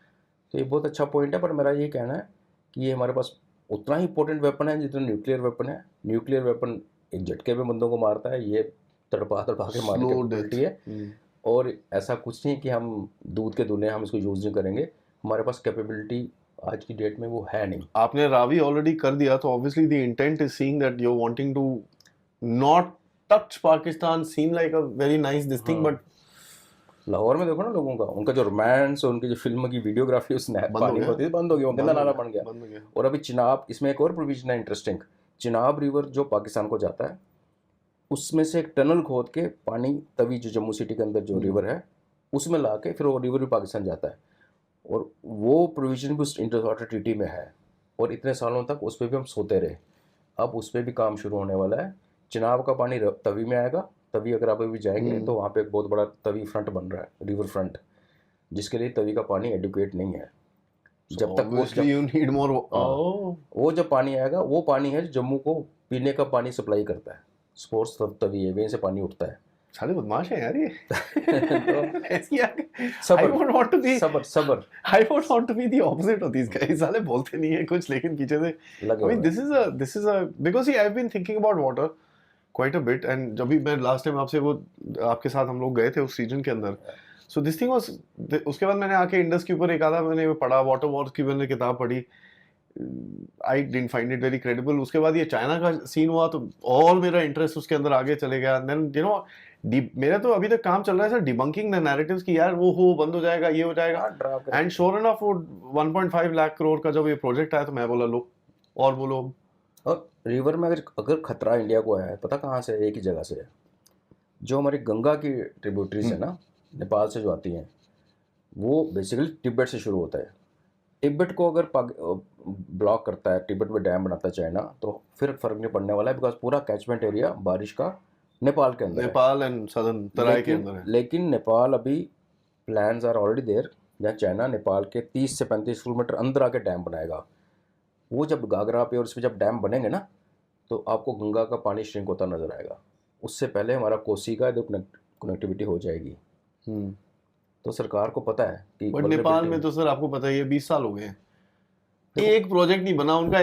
ये बहुत अच्छा पॉइंट है। पर मेरा ये कहना है कि ये हमारे पास उतना ही इंपॉर्टेंट वेपन है जितना न्यूक्लियर वेपन है। न्यूक्लियर वेपन एक झटके में बंदों को मारता है, ये तड़पा के मारने की कैपेबिलिटी है। और ऐसा कुछ नहीं कि हम दूध के दूल्हे हम इसको यूज़ नहीं करेंगे, हमारे पास कैपेबिलिटी आज की डेट में वो है नहीं। आपने रावी ऑलरेडी कर दिया, तो obviously the intent is seeing that you are wanting to not touch Pakistan, seem like a very nice this thing, but Lahore में देखो ना लोगों का, उनका जो रोमांस और उनकी जो फिल्म की वीडियोग्राफी उस पानी में होती थी, बंद हो गया, गंदा नाला बन गया। और अभी चिनाब, इसमें एक और प्रोविजन है इंटरेस्टिंग। चिनाब रिवर जो पाकिस्तान को जाता है, उसमें से एक टनल खोद के पानी तवी, जो जम्मू सिटी के अंदर जो रिवर है, उसमें ला के फिर वो रिवर भी पाकिस्तान जाता है। और वो प्रोविजन भी उस इंटर वाटर ट्रीटी में है, और इतने सालों तक उस पर भी हम सोते रहे। अब उस पर भी काम शुरू होने वाला है। चिनाब का पानी तवी में आएगा। तवी अगर आप अभी जाएंगे तो वहाँ पे एक बहुत बड़ा तवी फ्रंट बन रहा है, रिवर फ्रंट, जिसके लिए तवी का पानी एडुकेट नहीं है। जब तक यू नीड मोर। वो जब पानी आएगा, वो पानी है जो जम्मू को पीने का पानी सप्लाई करता है। स्पोर्ट्स तभी है, वहीं से पानी उठता है। साले बदमाश है यार ये। सबर, I would want to be सबर। I would want to be the opposite of these guys. साले बोलते नहीं है कुछ, लेकिन पीछे से I mean this is a because see I've been thinking about water quite a bit, and जब भी मैं last time आपके साथ हम लोग गए थे उस सीजन के अंदर, so this thing was, उसके बाद मैंने आके इंडस के ऊपर एक आधा मैंने पढ़ा, वाटर वॉर्स की मैंने किताब पढ़ी, I didn't find it very credible। उसके बाद ये चाइना का सीन हुआ तो और मेरा इंटरेस्ट उसके अंदर आगे चले गया। देन यू नो मेरा तो अभी तक काम चल रहा है सर डिबंकिंग द नैरेटिव्स कि यार वो बंद हो जाएगा, ये हो जाएगा। एंड श्योर एनफ वो 1.5 लाख करोड़ का जब ये प्रोजेक्ट आया तो मैं बोला लो और बोलो। और रिवर में अगर खतरा इंडिया को है, पता कहाँ से? एक ही जगह से है, जो हमारी गंगा की ट्रिब्यूटरीज है ना, नेपाल से जो आती हैं, वो बेसिकली तिब्बत से शुरू होता है। तिब्बत को अगर ब्लॉक करता है, तिब्बत में डैम बनाता है चाइना, तो फिर फर्क नहीं पड़ने वाला है, बिकॉज पूरा कैचमेंट एरिया बारिश का नेपाल के अंदर, नेपाल एंड सदर्न तराई के अंदर है। लेकिन नेपाल अभी प्लान्स आर ऑलरेडी देयर, जहाँ चाइना नेपाल के 30 से 35 किलोमीटर अंदर आके डैम बनाएगा। वो जब गागरा पे और इसमें जब डैम बनेंगे ना, तो आपको गंगा का पानी श्रिंक होता नजर आएगा। उससे पहले हमारा कोसी का कनेक्टिविटी हो जाएगी। तो सरकार को पता है कि बट नेपाल में तो सर आपको पता है ये 20 साल हो गए हैं, एक प्रोजेक्ट नहीं बना उनका,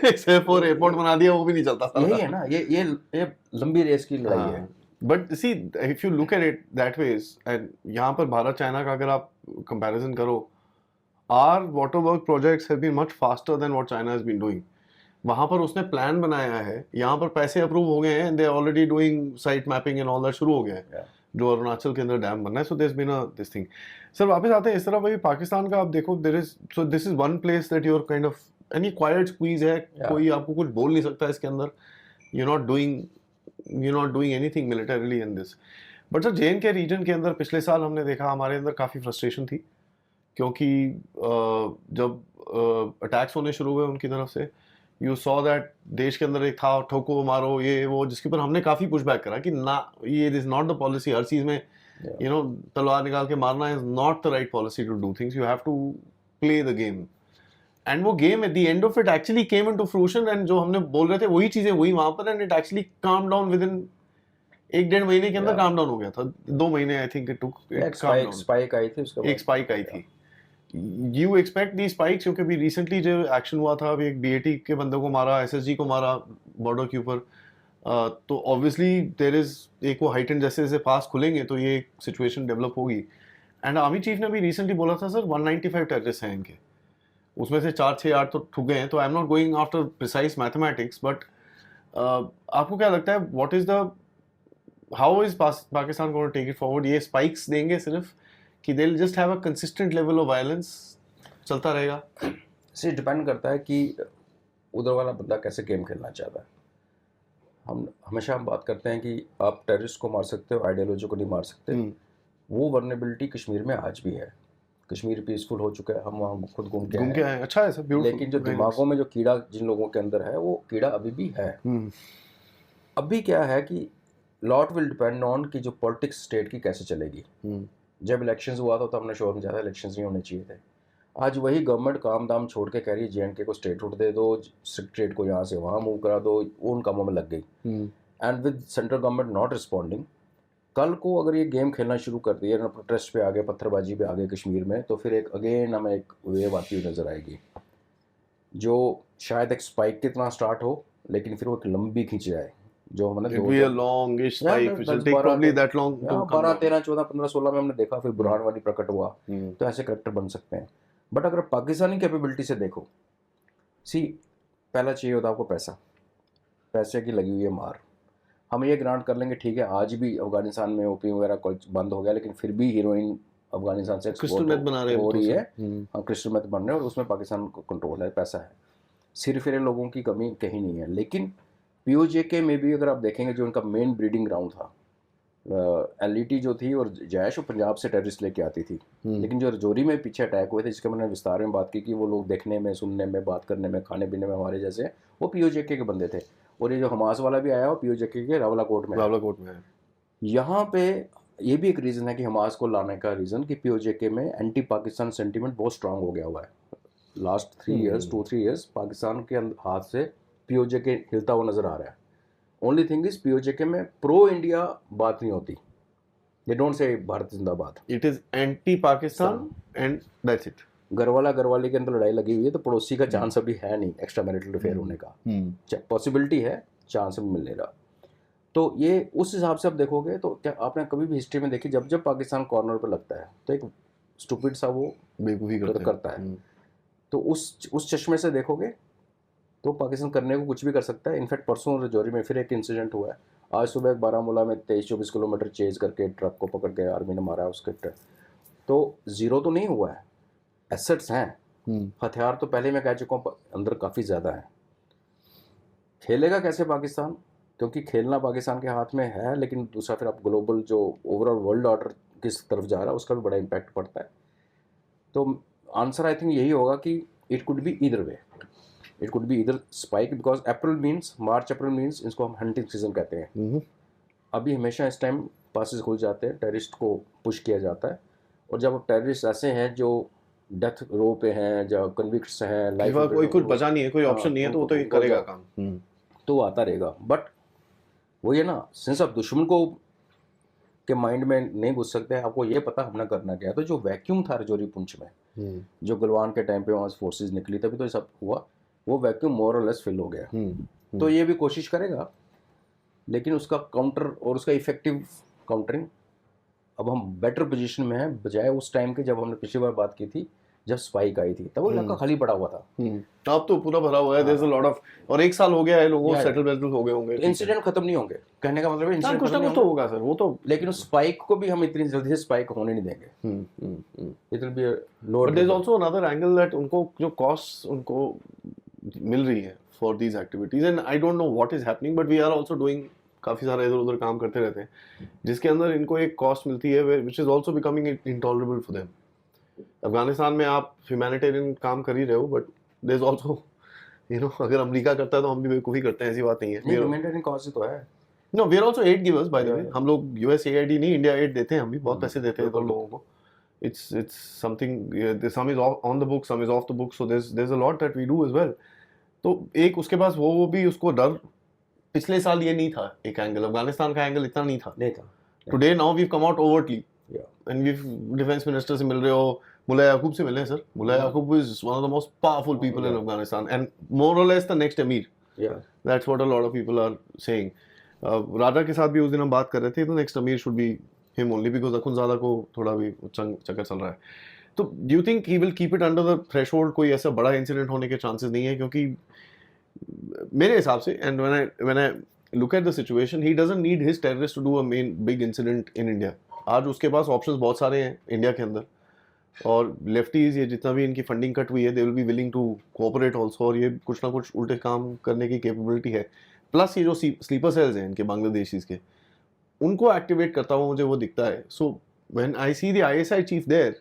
सिर्फ और एयरपोर्ट बना दिया, वो भी नहीं चलता। यही है ना, ये लंबी रेस की लड़ाई है। But see if you look at it that ways, and यहाँ पर भारत चाइना का अगर आप कंपैरिजन करो, our water work projects have been much faster than what China has been doing. वहाँ पर उसने प्लान बनाया है, यहाँ पर पैसे अप्रूव हो गए हैं, they are already doing site mapping and all that शुरू हो गया है, जो अरुणाचल के अंदर डैम बनना है। So there has been a this thing. Sir वापस आते हैं इस तरफ, भाई पाकिस्तान का आप देखो, there is, so this is one place that you are kind of any quite squeeze है, कोई आपको कुछ बोल नहीं सकता इसके अंदर, you not doing anything militarily in this. But sir J and K region के अंदर पिछले साल हमने देखा हमारे अंदर काफ़ी फ्रस्ट्रेशन थी क्योंकि जब अटैक्स होने शुरू हुए उनकी तरफ से, यू सॉ दैट देश के अंदर एक था ठोको मारो ये वो, जिसके ऊपर हमने काफ़ी पुश बैक करा कि ना, ये इज नॉट द पॉलिसी। हर चीज़ में यू नो तलवार निकाल के मारना is not the right policy to do things. You have to play the game, and वो game at the end of it actually came into fruition, एंड जो हमने बोल रहे थे वही चीज़ें हुई वहाँ पर, and it actually calm down with in 1-1.5 महीने के अंदर काम डाउन हो गया था। 2 महीने I think it took it calm down. Spike आई थी उसके बाद, एक स्पाइक आई थी। यू एक्सपेक्ट दी स्पाइक्स, क्योंकि अभी रिसेंटली जो एक्शन हुआ था, अभी एक बीएटी के बंदे को मारा, एसएसजी को मारा बॉर्डर के ऊपर, तो ऑब्वियसली देयर इज एक वो हाइटेंड, जैसे जैसे पास खुलेंगे तो ये सिचुएशन डेवलप होगी। एंड आर्मी चीफ ने भी रिसेंटली बोला था सर 195 टेररिस्ट हैं इनके, उसमें से 4-6-8 तो ठुक गए हैं। तो I am not going after precise mathematics, but आपको क्या लगता है what is the, how is Pakistan going to take it forward? ये स्पाइक्स देंगे सिर्फ कि they will just have a consistent level of violence, चलता रहेगा? से डिपेंड करता है कि उधर वाला बंदा कैसे गेम खेलना चाहता है। हम हमेशा बात करते हैं कि आप टेररिस्ट को मार सकते हो, आइडियोलॉजी को नहीं मार सकते। वो वर्नेबिलिटी कश्मीर में आज भी है। कश्मीर पीसफुल हो चुका है, हम वहाँ खुद घूम के आए हैं। अच्छा है सर, ब्यूटीफुल। लेकिन जो दिमागों में जो कीड़ा जिन लोगों के अंदर है, वो कीड़ा अभी भी है। अभी क्या है कि लॉट विल डिपेंड ऑन कि जो पॉलिटिक्स स्टेट की कैसे चलेगी। जब इलेक्शंस हुआ था तो हमने शोर में ज़्यादा इलेक्शंस नहीं होने चाहिए थे। आज वही गवर्नमेंट काम दाम छोड़ के कह रही है जेएंडके को स्टेटहुड दे दो, स्टेट को यहाँ से वहाँ मूव करा दो, वो उन कामों में लग गई। And with central government not responding, कल को अगर ये गेम खेलना शुरू कर दिया ना, प्रोटेस्ट पे आ गए, पत्थरबाजी पे आ गए कश्मीर में, तो फिर एक अगेन हमें एक वेव आती हुई नज़र आएगी, जो शायद एक स्पाइक की तरह स्टार्ट हो, लेकिन फिर वो एक लंबी खींच जाए। जो हमने 12-13-14-15-16 में हमने देखा, फिर बुरहान वाली प्रकट हुआ। तो ऐसे करेक्टर बन सकते हैं। बट अगर पाकिस्तानी कैपेबिलिटी से देखो, सी पहला चाहिए होता आपको पैसा, पैसे की लगी हुई है मार। हम ये ग्रांट कर लेंगे, ठीक है, आज भी अफगानिस्तान में ओपीएम वगैरह कुछ बंद हो गया, लेकिन फिर भी हीरोइन अफगानिस्तान से एक्सपोर्ट हो रही है। हाँ, क्रिस्टल मेथ बन रहे हैं, और उसमें पाकिस्तान को कंट्रोल है, पैसा है। सिर फिरे लोगों की कमी कहीं नहीं है। लेकिन पीओजेके में भी अगर आप देखेंगे, जो उनका मेन ब्रीडिंग ग्राउंड था, एलईटी जो थी और जैश, वो पंजाब से टेररिस्ट लेके आती थी। लेकिन जो रजौरी में पीछे अटैक हुए थे, जिसके मैंने विस्तार में बात की कि वो लोग देखने में, सुनने में, बात करने में, खाने पीने में हमारे जैसे, वो पीओजेके के बंदे थे। और ये जो हमास वाला भी आया, वो पीओजेके के रावलाकोट में है। यहाँ पे ये भी एक रीज़न है कि हमास को लाने का रीज़न कि पीओजेके में एंटी पाकिस्तान सेंटीमेंट बहुत स्ट्रांग हो गया हुआ है। लास्ट 2-3 ईयर्स पाकिस्तान के हाथ से पीओजेके हिलता हुआ नज़र आ रहा है। ओनली थिंग इज पीओजेके में प्रो इंडिया बात नहीं होती। दे डोंट से भारत जिंदाबाद, it is anti Pakistan and that's it. घरवाला घरवाली के अंदर लड़ाई लगी हुई है, तो पड़ोसी का चांस अभी है नहीं एक्स्ट्रा मैरिटल अफेयर होने का। पॉसिबिलिटी है, चांस भी मिलने का। तो ये उस हिसाब से आप देखोगे तो क्या आपने कभी भी हिस्ट्री में देखी, जब जब पाकिस्तान कॉर्नर पर लगता है तो एक स्टूपिड सा वो बेवकूफ़ी करता है। तो उस चश्मे से देखोगे तो पाकिस्तान करने को कुछ भी कर सकता है। इनफैक्ट परसों रजौरी में फिर एक इंसिडेंट हुआ है। आज सुबह बारामूला में 23-24 किलोमीटर चेज करके ट्रक को पकड़ के आर्मी ने मारा है उसके। तो ज़ीरो तो नहीं हुआ है, एसेट्स हैं, हथियार तो पहले मैं कह चुका हूँ अंदर काफ़ी ज़्यादा है। खेलेगा कैसे पाकिस्तान? क्योंकि खेलना पाकिस्तान के हाथ में है, लेकिन दूसरा फिर आप ग्लोबल जो ओवरऑल वर्ल्ड ऑर्डर किस तरफ जा रहा है उसका भी बड़ा इम्पैक्ट पड़ता है। तो आंसर आई थिंक यही होगा कि it could be either way. It could be इधर spike, because April means March, April means इसको हम हंटिंग सीजन कहते हैं। अभी हमेशा इस टाइम पासेस खुल जाते हैं, टेररिस्ट को पुश किया जाता है। और जब टेररिस्ट ऐसे हैं जो डेथ रो पे हैं, जो कन्विक्ट्स हैं, लाइफ कोई कुछ बचा नहीं है, कोई ऑप्शन नहीं है, तो वो तो ये करेगा काम, तो वो आता रहेगा। बट वो ये ना, सिंस आप दुश्मन को के माइंड में नहीं घुस सकते, आपको ये पता हमने करना क्या है। तो जो वैक्यूम था रजौरी पुंछ में, जो गलवान के टाइम पे वहाँ से फोर्सेज निकली, तभी तो ये सब हुआ, वो vacuum more or less fill हो गया। तो ये भी कोशिश करेगा, लेकिन उसका काउंटर और उसका इफेक्टिव काउंटरिंग अब हम बेटर पोजीशन में हैं, बजाय उस टाइम के जब हमने पिछली बार बात की थी, जब स्पाइक आई थी, तब वो इलाका खाली पड़ा हुआ था। अब तो पूरा भरा हुआ है, there is a lot of, और 1 साल हो गया है, लोगों सेटल हो गए होंगे। इंसिडेंट खत्म नहीं होंगे, कहने का मतलब है इंसिडेंट कुछ ना कुछ तो होगा सर, वो तो। लेकिन उस स्पाइक को भी हम इतनी जल्दी से स्पाइक होने नहीं देंगे। It will be lower. But there is also another angle that उनको जो कॉस्ट उनको मिल रही है for these activities, and I don't know what is happening, but we are also doing, काफ़ी सारा इधर उधर काम करते रहते हैं, जिसके अंदर इनको एक कॉस्ट मिलती है, which is also becoming intolerable for them. Afghanistan में आप ह्यूमैनिटेरियन काम कर ही रहे हो, बट देयर इज आल्सो अगर अमेरिका करता है तो हम भी बेवकूफ़ी करते हैं, ऐसी बात नहीं है। नहीं, ह्यूमैनिटेरियन कॉज से तो है। No, we are also ad givers by the way. Yeah. हम लोग यूएसएआईडी नहीं, इंडिया एड देते हैं, हम भी बहुत पैसे देते हैं तो बिल्कुल। लोगों को। It's something, some is on the book, some is off the book, so there's a lot that we do as well. तो एक उसके पास वो भी उसको डर, पिछले साल ये नहीं था एक एंगल, अफगानिस्तान का एंगल इतना नहीं था। नहीं था। Today now we come out overtly Yeah. And we defence minister से मिल रहे हो, मुल्ला याकूब से मिले हैं sir. Mullah Yaqoob is one of the most powerful people in Afghanistan and more or less the next amir. Yeah. That's what a lot of people are saying. राजा के साथ भी उस दिन हम बात कर रहे थे, तो next amir should be him only because Akhundzada को थोड़ा भी चक्कर चल रहा है। तो do you think he will keep it under the threshold? कोई ऐसा बड़ा इंसिडेंट होने के चांसेस नहीं है? क्योंकि मेरे हिसाब से, and when I look at the situation, he doesn't need his terrorist to do a main big incident in India. आज उसके पास ऑप्शंस बहुत सारे हैं इंडिया के अंदर, और लेफ्टीज ये जितना भी इनकी फंडिंग कट हुई है, they will be willing to cooperate also, और ये कुछ ना कुछ उल्टे काम करने की कैपेबिलिटी है। प्लस ये जो स्लीपर सेल्स हैं इनके बांग्लादेशीज के, उनको एक्टिवेट करता हुआ मुझे वो दिखता है। So when I see the ISI chief there,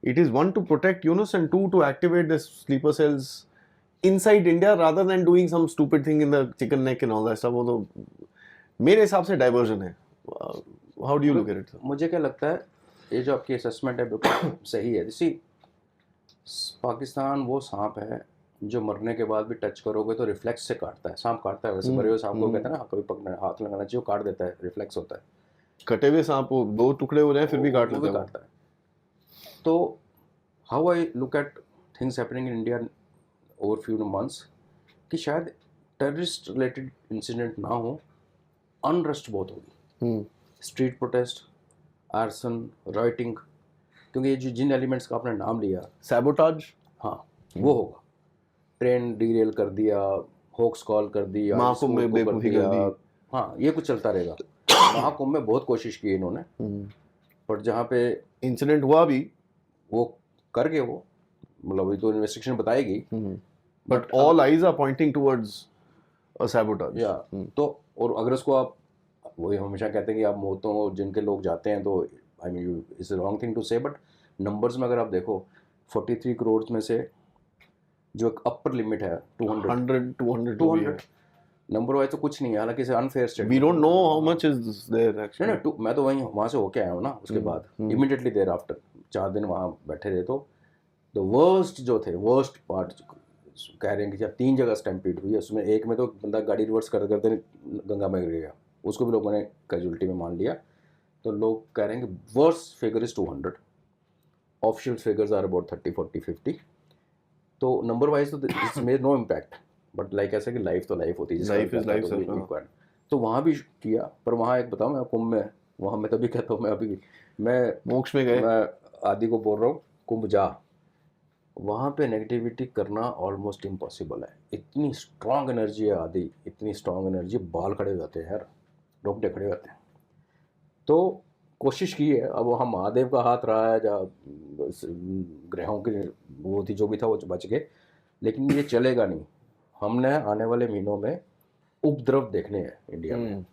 it is one to protect Yunus and two to activate the sleeper cells inside India rather than doing some stupid thing in the chicken neck and all that stuff. वो तो मेरे हिसाब से डाइवर्जन है। How do you look at it? मुझे क्या लगता है, ये जो आपकी असेसमेंट है बिल्कुल सही है। जैसे पाकिस्तान वो सांप है जो मरने के बाद भी टच करोगे तो रिफ्लेक्स से काटता है। सांप काटता है, वैसे मरे हुए सांप को कहते हैं ना, कभी पकड़ना हाथ लगाना चाहिए, वो काट देता है, रिफ्लेक्स होता है। कटे हुए सांप वो दो टुकड़े हो रहे हैं फिर भी काट वो लेता है। काटता है। तो how I look at things happening in India over few months, कि शायद टेररिस्ट रिलेटेड इंसिडेंट ना हो, अनरेस्ट बहुत होगी, स्ट्रीट प्रोटेस्ट, आर्सन, राइटिंग, क्योंकि ये जो जिन एलिमेंट्स का आपने नाम लिया, सैबोटाज, हाँ वो होगा। ट्रेन डीरेल कर दिया, होक्स कॉल कर दिया, महाकुंभ में स्कूल को कर बेवकूफ़ी दिया, कर दी। हाँ ये कुछ चलता रहेगा। महाकुंभ में बहुत कोशिश की इन्होंने, पर जहाँ पे इंसिडेंट हुआ भी, वो कर गए, वो मतलब ये तो इन्वेस्टिगेशन बताएगी, but all eyes are pointing towards a sabotage. या तो, और अगर उसको आप, वही हमेशा कहते हैं कि आप मौतों जिनके लोग जाते हैं, तो I mean it's wrong thing to say, but numbers में अगर आप देखो 43 करोड़ में से जो एक अपर लिमिट है 200 नंबर वाइज तो कुछ नहीं है, हालांकि इसे unfair state, we don't know how much is there actually. नहीं, मैं तो वहाँ से होके आया हूँ ना, उसके बाद इमीडिएटली देयर आफ्टर 4 दिन वहाँ बैठे थे, तो द वर्स्ट जो थे, वर्स्ट पार्ट कह रहे हैं कि जब 3 जगह स्टैम्पीड हुई है, उसमें एक में तो बंदा गाड़ी रिवर्स करते करते गंगा में गिर गया, उसको भी लोगों ने कैजुअलिटी में मान लिया। तो लोग कह रहे हैं कि worst figure is 200, official figures are about 30, 40, 50। तो नंबर वाइज तो it's made no impact, but like ऐसा कि लाइफ तो लाइफ होती है, लाइफ इज लाइफ सर। तो वहाँ भी किया, पर वहाँ एक बताऊँ मैं, कुंभ में, वहाँ मैं तभी कहता हूँ, मैं मोक्ष में गए, मैं आदि को बोल रहा हूँ कुंभ जा, वहाँ पे नेगेटिविटी करना ऑलमोस्ट इम्पॉसिबल है। इतनी स्ट्रांग एनर्जी है आदि, इतनी स्ट्रांग एनर्जी, बाल खड़े हो जाते हैं यार, रोंगटे खड़े हो जाते हैं। तो कोशिश की है, अब वहाँ महादेव का हाथ रहा है, जहाँ ग्रहों की वो थी, जो भी था वो बच गए, लेकिन ये चलेगा नहीं। हमने आने वाले महीनों में उपद्रव देखने हैं इंडिया में।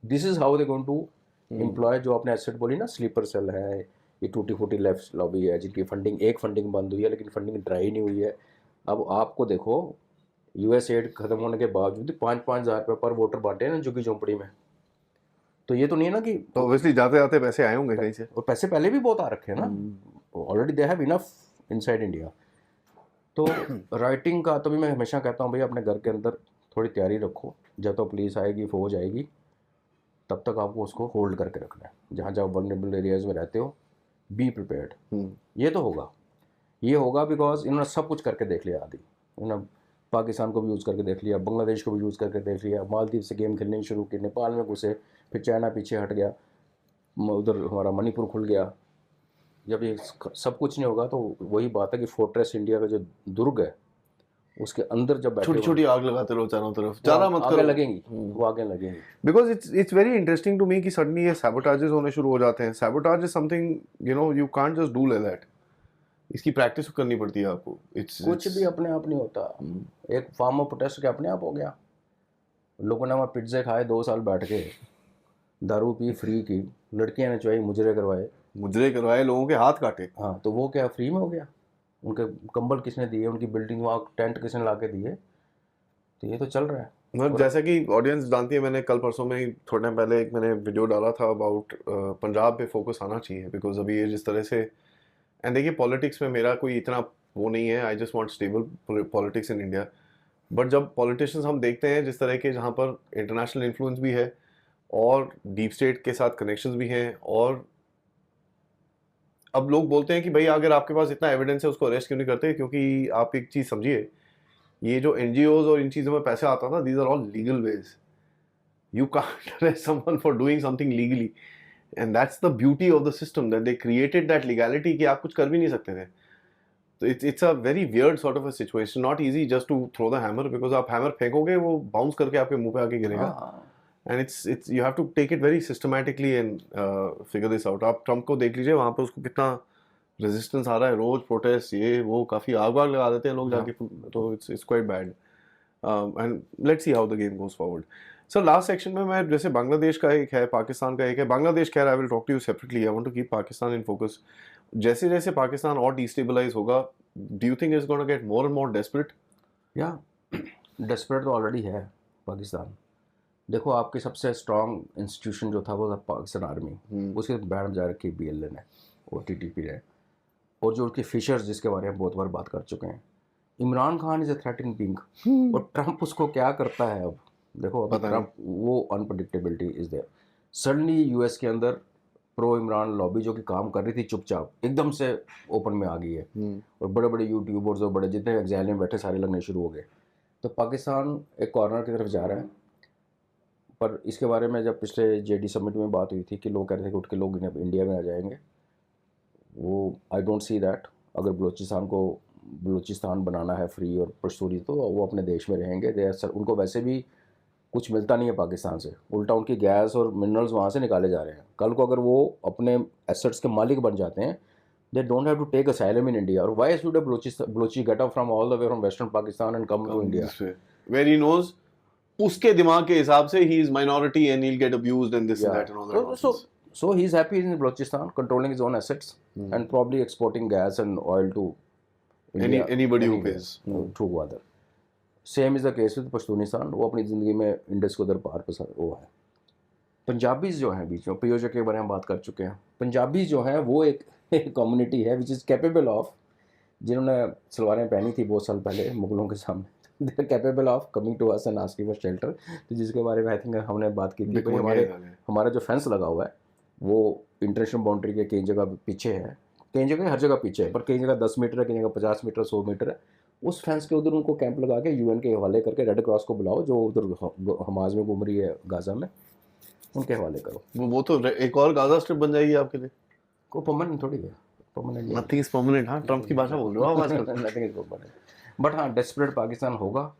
This is how they going to employ, जो आपने एसेट बोली ना, स्लीपर सेल है, ये टूटी फूटी लेफ्ट लॉबी है, जिनकी फंडिंग बंद हुई है, लेकिन फंडिंग ड्राई नहीं हुई है। अब आपको देखो, यूएस एड खत्म होने के बावजूद 5-5 हज़ार रुपये पर वोटर बांटे ना झुग्गी झोंपड़ी में, तो ये तो नहीं है ना कि, तो ऑब्वियसली जाते जाते पैसे आए होंगे कहीं से, और पैसे पहले भी बहुत आ रखे हैं ना, already they have enough inside India. तो राइटिंग का तो भी मैं हमेशा कहता हूँ, भाई अपने घर के अंदर थोड़ी तैयारी रखो, जब तो पुलिस आएगी, फौज आएगी, तब तक आपको उसको होल्ड करके रखना है। जहाँ जहाँ वल्नरेबल एरियाज में रहते हो, बी प्रिपेयर्ड। ये तो होगा, ये होगा बिकॉज इन्होंने सब कुछ करके देख लिया आदि। इन्होंने पाकिस्तान को भी यूज़ करके देख लिया, बांग्लादेश को भी यूज़ करके देख लिया, मालदीव से गेम खेलनी शुरू की, नेपाल में घुसे, फिर चाइना पीछे हट गया, उधर हमारा मणिपुर खुल गया। जब ये सब कुछ नहीं होगा तो वही बात है कि फोर्ट्रेस इंडिया का जो दुर्ग है, उसके अंदर जब बैठे छोटी छोटी आग लगाते रहो चारों तरफ, ज्यादा मत आगे करो, लगेंगी, वो आगे लगेंगी। Because it's very interesting to me कि सडनली ये सैबोटाजेस होने शुरू हो जाते हैं। Sabotage is something, you can't just do like that, इसकी प्रैक्टिस करनी पड़ती है आपको। कुछ भी अपने आप नहीं होता। एक फार्मर प्रोटेस्ट के अपने आप हो गया, लोगों ने वहाँ पिज्जे खाए 2 साल बैठ के, दारू पी फ्री की, लड़कियां ने चुहाई, मुजरे करवाए, मुजरे करवाए, लोगों के हाथ काटे। हाँ, तो वो क्या फ्री में हो गया? उनके कंबल किसने दिए, उनकी बिल्डिंग वहाँ टेंट किसने ला के दिए? तो ये तो चल रहा है। मतलब जैसा कि ऑडियंस जानती है, मैंने कल परसों में ही थोड़े टाइम पहले एक मैंने वीडियो डाला था अबाउट पंजाब पे फोकस आना चाहिए, बिकॉज अभी ये जिस तरह से, एंड देखिए पॉलिटिक्स में मेरा कोई इतना वो नहीं है, I just want stable politics in India, but जब पॉलिटिशियंस हम देखते हैं जिस तरह के, जहाँ पर इंटरनेशनल इन्फ्लुएंस भी है और डीप स्टेट के साथ कनेक्शंस भी हैं, और अब लोग बोलते हैं कि भाई अगर आपके पास इतना एविडेंस है उसको अरेस्ट क्यों नहीं करते, क्योंकि आप एक चीज़ समझिए, ये जो एनजीओज और इन चीज़ों में पैसा आता था, these are all legal ways, you can't arrest someone for doing something legally, and that's the beauty of the system, that they created that legality कि आप कुछ कर भी नहीं सकते थे। तो it's a very weird sort of a situation, not easy just to throw the hammer, because आप हैमर फेंकोगे वो बाउंस करके आपके मुंह पे आके गिरेगा, हाँ, and it's you have to take it very systematically and figure this out। आप ट्रम्प को देख लीजिए, वहाँ पे उसको कितना रेजिस्टेंस आ रहा है, रोज प्रोटेस्ट, ये वो, काफ़ी आग वाग लगा देते हैं लोग जाके, तो it's quite bad। And let's see how the game goes forward. Sir last section में मैं, जैसे बांग्लादेश का एक है, पाकिस्तान का एक है, बांग्लादेश खैर I will talk to you separately, I want to keep Pakistan in focus. जैसे जैसे पाकिस्तान और डिस्टेबलाइज होगा, do you think it's gonna get more and more desperate? या डेस्परेट तो ऑलरेडी है पाकिस्तान। देखो, आपके सबसे स्ट्रॉन्ग इंस्टीट्यूशन जो था वो था पाकिस्तान आर्मी, उसके बैठ जा रखी BLA ने और TTP ने, और जो उनके फिशर्स जिसके बारे में बहुत बार बात कर चुके हैं। Imran Khan is a threatening being, और ट्रंप उसको क्या करता है अब देखो। अब ट्रंप, वो unpredictability is there. Suddenly US के अंदर प्रो इमरान लॉबी जो कि काम कर रही थी चुपचाप, एकदम से ओपन में आ गई है, और बड़े बड़े यूट्यूबर्स और बड़े जितने एग्जाम में बैठे सारे लगने शुरू हो गए। तो पाकिस्तान एक कॉर्नर की तरफ जा रहा है। पर इसके बारे में जब पिछले JD समिट में बात हुई थी कि लोग कह रहे थे कि उठ के लोग इंडिया में आ जाएंगे, वो आई डोंट सी दैट। अगर बलूचिस्तान बनाना है फ्री और पश्तूरी, तो वो अपने देश में रहेंगे। उनको वैसे भी कुछ मिलता नहीं है पाकिस्तान से, उल्टा उनकी गैस और मिनरल्स वहाँ से निकाले जा रहे हैं। कल को अगर वो अपने एसेट्स के मालिक बन जाते हैं, they don't have to take asylum in India, और why should a Baluchi get up from all the way from western Pakistan and come to India, where he knows उसके दिमाग के हिसाब से he is minority and he will get abused and this and that and all that. So he's happy in Balochistan, controlling his own assets and probably exporting gas and oil to India, anybody who pays to other. Same is the case with Pashtunistan। वो अपनी ज़िंदगी में इंडस को उधर पार पे वो है। पंजाबीज जो हैं बीच में, पियोजक के बारे में बात कर चुके हैं। पंजाबीज जो हैं वो एक कम्युनिटी है विच इज़ कैपेबल ऑफ, जिन्होंने सलवारें पहनी थी बहुत साल पहले मुगलों के सामने, they are capable of coming to us and asking for shelter. तो जिसके बारे में आई थिंक हमने बात की थी, हमारा जो फेंस लगा हुआ है वो इंटरनेशनल बाउंड्री के कई जगह पीछे है, कई जगह हर जगह पीछे है, पर कई जगह 10 मीटर है, कई जगह 50 मीटर 100 मीटर है। उस फेंस के उधर उनको कैंप लगा के UN के हवाले करके, रेड क्रॉस को बुलाओ जो उधर हमाज में घूम रही है गाजा में, उनके हवाले करो। वो तो एक और गाजा स्ट्रिप बन जाएगी आपके लिए। को परमानेंट थोड़ी है, परमानेंट नथिंग इज परमानेंट। हाँ, ट्रम्प की भाषा बोल रहे हो आप आजकल। नथिंग इज परमानेंट, बट हाँ डेस्परेट पाकिस्तान होगा।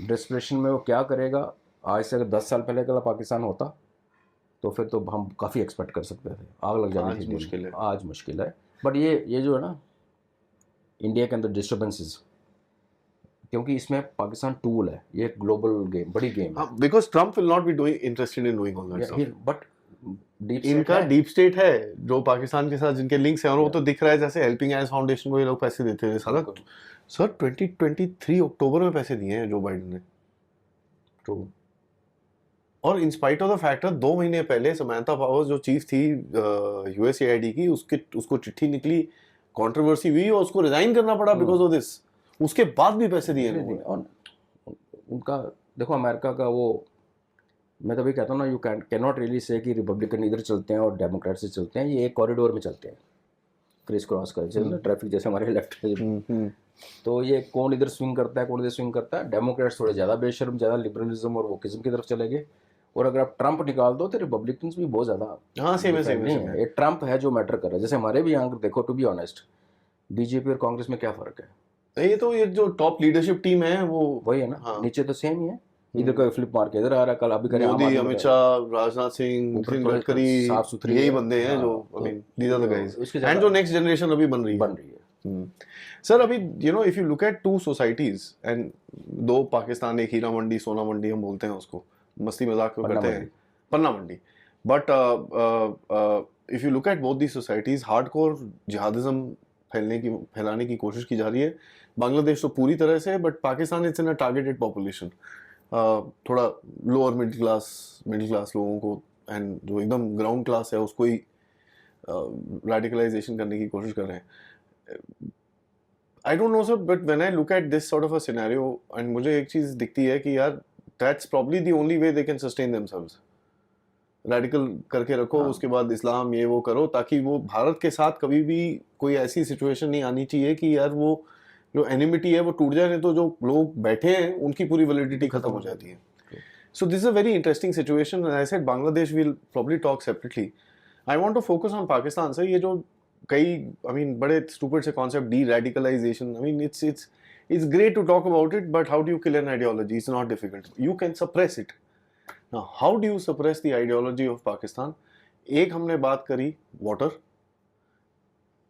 डेस्परेशन में वो क्या करेगा, आज से अगर 10 साल पहले का पाकिस्तान होता तो फिर तो हम काफ़ी एक्सपेक्ट कर सकते थे, आग लग जानी थी। मुश्किल है, आज मुश्किल है। बट ये जो है ना इंडिया के अंदर डिस्टर्बेंसेस, क्योंकि इसमें पाकिस्तान टूल है, ये एक ग्लोबल गेम, बड़ी गेम है। Because Trump will not be doing interested in doing all that stuff, but इनका डीप स्टेट है जो पाकिस्तान के साथ जिनके लिंक्स हैं, और वो तो दिख रहा है, जैसे हेल्पिंग हैंड्स फाउंडेशन को ये लोग पैसे देते हैं साला। सर 2023 अक्टूबर में पैसे दिए हैं जो बाइडेन ने। ट्रू। और in spite of the factor 2 महीने पहले समांथा पावर्स जो चीफ थी USAID की, उसको चिट्ठी निकली, कंट्रोवर्सी हुई और उसको रिजाइन करना पड़ा बिकॉज ऑफ दिस। उसके बाद भी पैसे दिए हैं। और उनका देखो अमेरिका का वो, मैं तभी कहता हूँ ना, you can not really say कि रिपब्लिकन इधर चलते हैं और डेमोक्रेट से चलते हैं, ये एक कॉरिडोर में चलते हैं, क्रिस क्रॉस कर, जैसे ट्रैफिक जैसे हमारे इलेक्ट्रिक। तो ये कौन इधर स्विंग करता है, कौन इधर स्विंग करता है। डेमोक्रेट्स थोड़े ज़्यादा बेशर्म, ज़्यादा लिबरलिज्म और वोकिज्म की तरफ चले गए, और अगर आप ट्रंप निकाल दो तो रिपब्लिकन्स भी बहुत ज़्यादा। हाँ, सेम है। ये ट्रंप है जो मैटर कर रहा है। जैसे हमारे भी यहाँ देखो, टू बी ऑनेस्ट, BJP और कांग्रेस में क्या फ़र्क है? ये तो ये जो टॉप लीडरशिप टीम है वो वही है ना। हाँ। नीचे तो सेम ही है, इधर का फ्लिप मार के इधर आ रहा है। कल अभी करें मोदी, अमित शाह, राजनाथ सिंह, नितिन गडकरी, साफ सुथरी यही बंदे हैं जो, I mean these are the guys, and जो नेक्स्ट जनरेशन अभी बन रही है। सर अभी you know if you look at 2 societies and 2 Pakistan, एक हीरा मंडी, सोना मंडी हम बोलते हैं उसको, मस्ती मजाक को करते हैं, Panna Mandi. But if you look at both these societies, hardcore jihadism फैलाने की कोशिश की जा रही है. बांग्लादेश तो पूरी तरह से, but Pakistan it's in a targeted population. थोड़ा लोअर मिडिल क्लास लोगों को, एंड जो एकदम ग्राउंड क्लास है उसको ही रेडिकलाइजेशन करने की कोशिश कर रहे हैं. आई don't no sir, but when I look at this sort of a scenario, and मुझे एक चीज़ दिखती है कि यार that's probably the only way they can sustain themselves. Radical करके रखो, हाँ. उसके बाद इस्लाम ये वो करो, ताकि वो भारत के साथ कभी भी कोई ऐसी सिचुएशन नहीं आनी चाहिए कि यार वो जो एनिमिटी है वो टूट जाए, नहीं तो जो लोग बैठे हैं उनकी पूरी वैलिडिटी खत्म हो जाती है. So this is a very interesting situation. I said Bangladesh will probably talk separately. I want to focus on Pakistan sir. ये जो कई बड़े स्टूपिड से concept, deradicalization, it's great to talk about it, but how do you kill an ideology? It's not difficult. You can suppress it. Now, how do you suppress the ideology of Pakistan? एक हमने बात करी वाटर.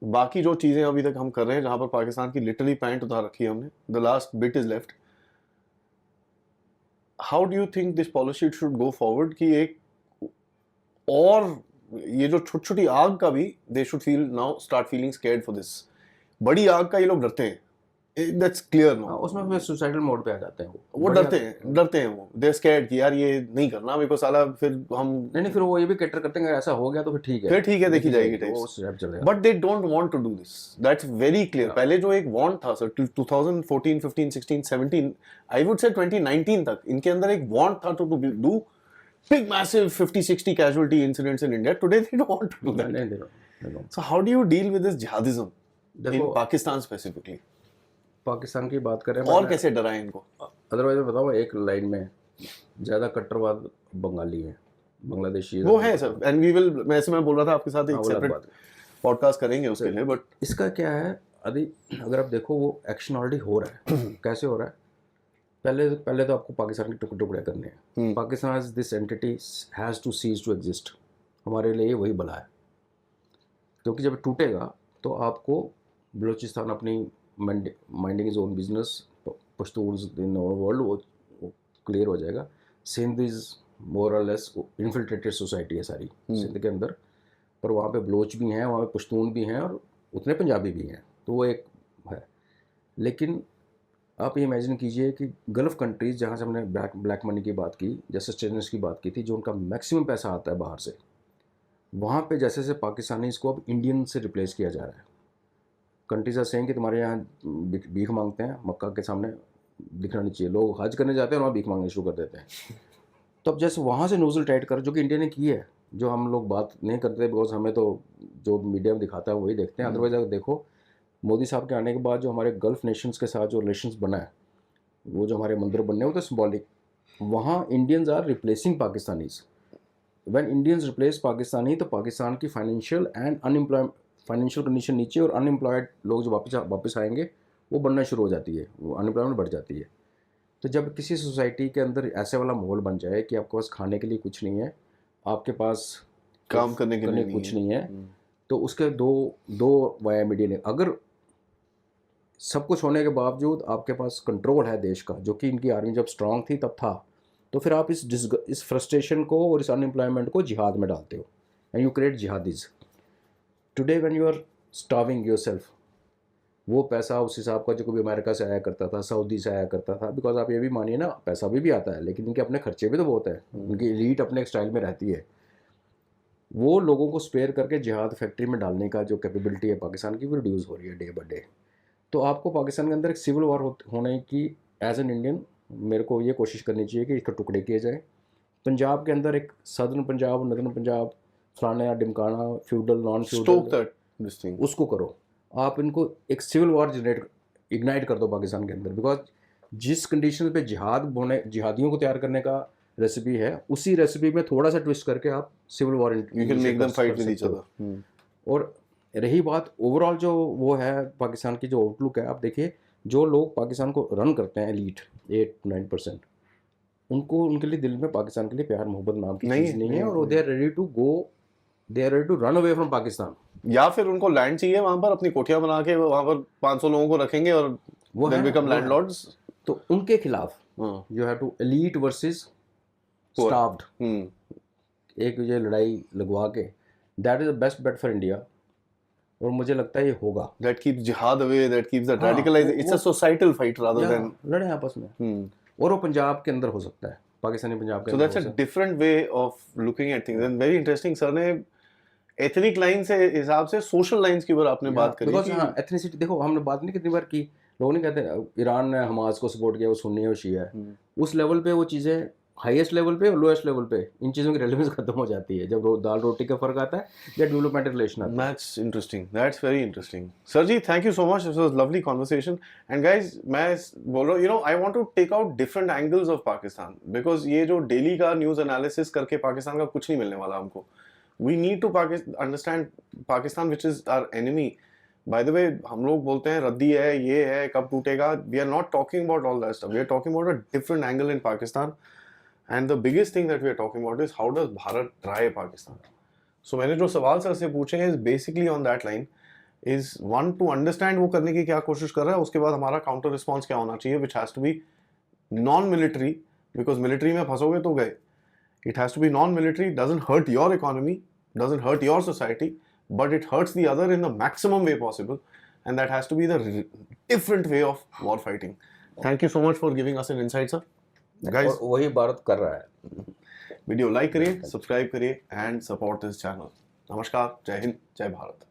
बाकी जो चीज़ें अभी तक हम कर रहे हैं, जहाँ पर पाकिस्तान की लिटरली पैंट उतार रखी है हमने, the last bit is left. How do you think this policy should go forward? कि एक और ये जो छोटी छोटी आग का भी, they should feel now, start feeling scared for this. बड़ी आग का ये लोग डरते हैं. That's clear now. उसमें फिर सुसाइडल मोड पे आ जाते हैं. वो डरते हैं वो. They're scared कि यार ये नहीं करना, बिकॉज साला फिर हम नहीं, फिर वो ये भी कैटर करते हैं ऐसा हो गया तो फिर ठीक है देखी जाएगी types. But they don't want to do this. That's very clear. पहले जो एक वांट था सर 2014, 15, 16, 17, आई वुड से 2019 तक इनके अंदर एक वांट था to do big massive 50-60 casualty incidents in India. Today they don't want to do that. So how do you deal with this jihadism in Pakistan specifically? Pakistan की बात करें और कैसे डराएं इनको? अदरवाइज मैं बताऊँ, एक लाइन में ज़्यादा कट्टरवाद बंगाली है, बांग्लादेशी वो है सर. एंड वी विल, मैं बोल रहा था आपके साथ एक सेपरेट पॉडकास्ट करेंगे उसके लिए. बट इसका क्या है, अगर आप देखो वो एक्शन ऑलरेडी हो रहा है. कैसे हो रहा है? पहले तो आपको पाकिस्तान के टुकड़े टुकड़े करने हैं. Pakistan this entity has to cease to exist. हमारे लिए वही भला है, क्योंकि जब टूटेगा तो आपको बलूचिस्तान अपनी minding is own business, Pashtuns in our world, वो क्लियर हो जाएगा. Sindh is more or less infiltrated society है सारी सिंध के अंदर, पर वहाँ पे बलोच भी हैं, वहाँ पे पश्तून भी हैं और उतने पंजाबी भी हैं, तो वो एक है. लेकिन आप ये इमेजिन कीजिए कि गल्फ़ कंट्रीज़, जहाँ से हमने ब्लैक मनी की बात की, जैसे स्टेनर्स की बात की थी, जो उनका मैक्सिमम पैसा आता है बाहर से, वहाँ पे जैसे पाकिस्तानीज़ को अब इंडियन से रिप्लेस किया जा रहा है. कंट्रीज आर सेइंग कि तुम्हारे यहाँ भीख मांगते हैं, मक्का के सामने दिखना नहीं चाहिए. लोग हज करने जाते हैं और वहाँ भीख मांगने शुरू कर देते हैं. तो अब जैसे वहाँ से नोजल टाइट कर, जो कि इंडिया ने की है, जो हम लोग बात नहीं करते बिकॉज हमें तो जो मीडिया में दिखाता है वही देखते हैं. अदरवाइज अगर देखो, मोदी साहब के आने के बाद जो हमारे गल्फ़ नेशंस के साथ जो रिलेशंस बना है, वो जो हमारे मंदिर बनने, वो तो सिम्बॉलिक. वहाँ Indians are replacing Pakistanis. When Indians replace Pakistani, तो पाकिस्तान की फाइनेंशियल कंडीशन नीचे, और अनएम्प्लॉयड लोग जो वापस आएंगे वो बनना शुरू हो जाती है, वो अनएम्प्लॉयमेंट बढ़ जाती है. तो जब किसी सोसाइटी के अंदर ऐसे वाला माहौल बन जाए कि आपके पास खाने के लिए कुछ नहीं है, आपके पास काम करने के लिए कुछ नहीं है, तो उसके दो वाया मीडिया ने, अगर सब कुछ होने के बावजूद आपके पास कंट्रोल है देश का, जो कि इनकी आर्मी जब स्ट्रांग थी तब था, तो फिर आप इस फ्रस्ट्रेशन को और इस अनएम्प्लॉयमेंट को जिहाद में डालते हो, and you create jihadis. Today when you are starving yourself, वो पैसा उस हिसाब का जो कभी अमेरिका से आया करता था, सऊदी से आया करता था, बिकॉज आप ये भी मानिए ना, पैसा भी आता है, लेकिन इनके अपने खर्चे भी तो बहुत है. उनकी एलीट अपने स्टाइल में रहती है. वो लोगों को स्पेयर करके जिहाद फैक्ट्री में डालने का जो कैपेबिलिटी है पाकिस्तान की, वो रिड्यूस हो रही है डे बाय डे. तो आपको पाकिस्तान के अंदर एक सिविल वॉर होने की, एज एन इंडियन मेरे को ये कोशिश करनी चाहिए कि इसके टुकड़े किए जाए. पंजाब के अंदर एक सदर्न पंजाब, नदर्न पंजाब, फलाना या डिमकाना, फ्यूडल, नॉन फ्यूडल, उसको करो. आप इनको एक सिविल वॉर इग्नाइट कर दो पाकिस्तान के अंदर, बिकॉज जिस कंडीशन पे जिहादियों को तैयार करने का रेसिपी है, उसी रेसिपी में थोड़ा सा ट्विस्ट करके आप सिविल वॉर और रही बात ओवरऑल जो वो है पाकिस्तान की जो आउटलुक है, आप देखिए जो लोग पाकिस्तान को रन करते हैं, एलीट 8-9%, उनको उनके लिए दिल में पाकिस्तान के लिए प्यार मोहब्बत नाम की चीज़ नहीं है, और they are ready to run away from Pakistan. या फिर उनको लैंड चाहिए, वहाँ पर अपनी कोठियाँ बना के वहाँ पर 500 लोगों को रखेंगे और वो बिकम लैंडलॉर्ड्स. तो उनके खिलाफ you have to elite versus starved, एक ये लड़ाई लगवा के that is the best bet for India, और मुझे लगता है ये होगा। That keeps jihad away, that keeps that हाँ, radicalization. It's a वो societal fight rather या than. लड़े आपस में, Hmm. और वो पंजाब के अंदर हो सकता है, पाकिस्तानी पंजाब के So अंदर that's हो a सकता है। different way of looking at things and very interesting. Sir ने एथनिक लाइन से हिसाब से सोशल लाइंस की ऊपर आपने बात करी बिकॉज कि हाँ, एथनिसिटी देखो, हमने बात नहीं कितनी बार की, लोग नहीं कहते ईरान ने हमास को सपोर्ट किया, वो सुन्नी है वो शिया है, उस लेवल पे वो चीज़ें हाईएस्ट लेवल पे और लोएस्ट लेवल पे इन चीज़ों की रेलेवेंस खत्म हो जाती है जब दाल रोटी का फर्क आता है या डेवलपमेंट रिलेशन आता है। That's interesting. That's very interesting. Sir ji, thank you so much. This was a lovely conversation. And guys, मैं बोल रहा हूँ, you know, I want to take out different angles of Pakistan because ये जो डेली का न्यूज़ एनालिसिस करके पाकिस्तान का कुछ नहीं मिलने वाला हमको. We need to understand Pakistan, which is our enemy. By the way, हम लोग बोलते हैं रद्दी है, ये है, कब टूटेगा. We are not talking about all that stuff. We are talking about a different angle in Pakistan. And the biggest thing that we are talking about is how does Bharat try Pakistan? So मैंने जो सवाल सर से पूछे हैं is basically on that line is one to understand वो करने की क्या कोशिश कर रहा है, उसके बाद हमारा counter response क्या होना चाहिए, which has to be non-military because military में फंसोगे तो गए. It has to be non-military, doesn't hurt your economy, doesn't hurt your society, but it hurts the other in the maximum way possible, and that has to be the different way of war fighting. Thank you so much for giving us an insight, sir. Guys, और वही भारत कर रहा है। वीडियो लाइक करिए, सब्सक्राइब करिए एंड सपोर्ट दिस चैनल. नमस्कार, जय हिंद, जय भारत.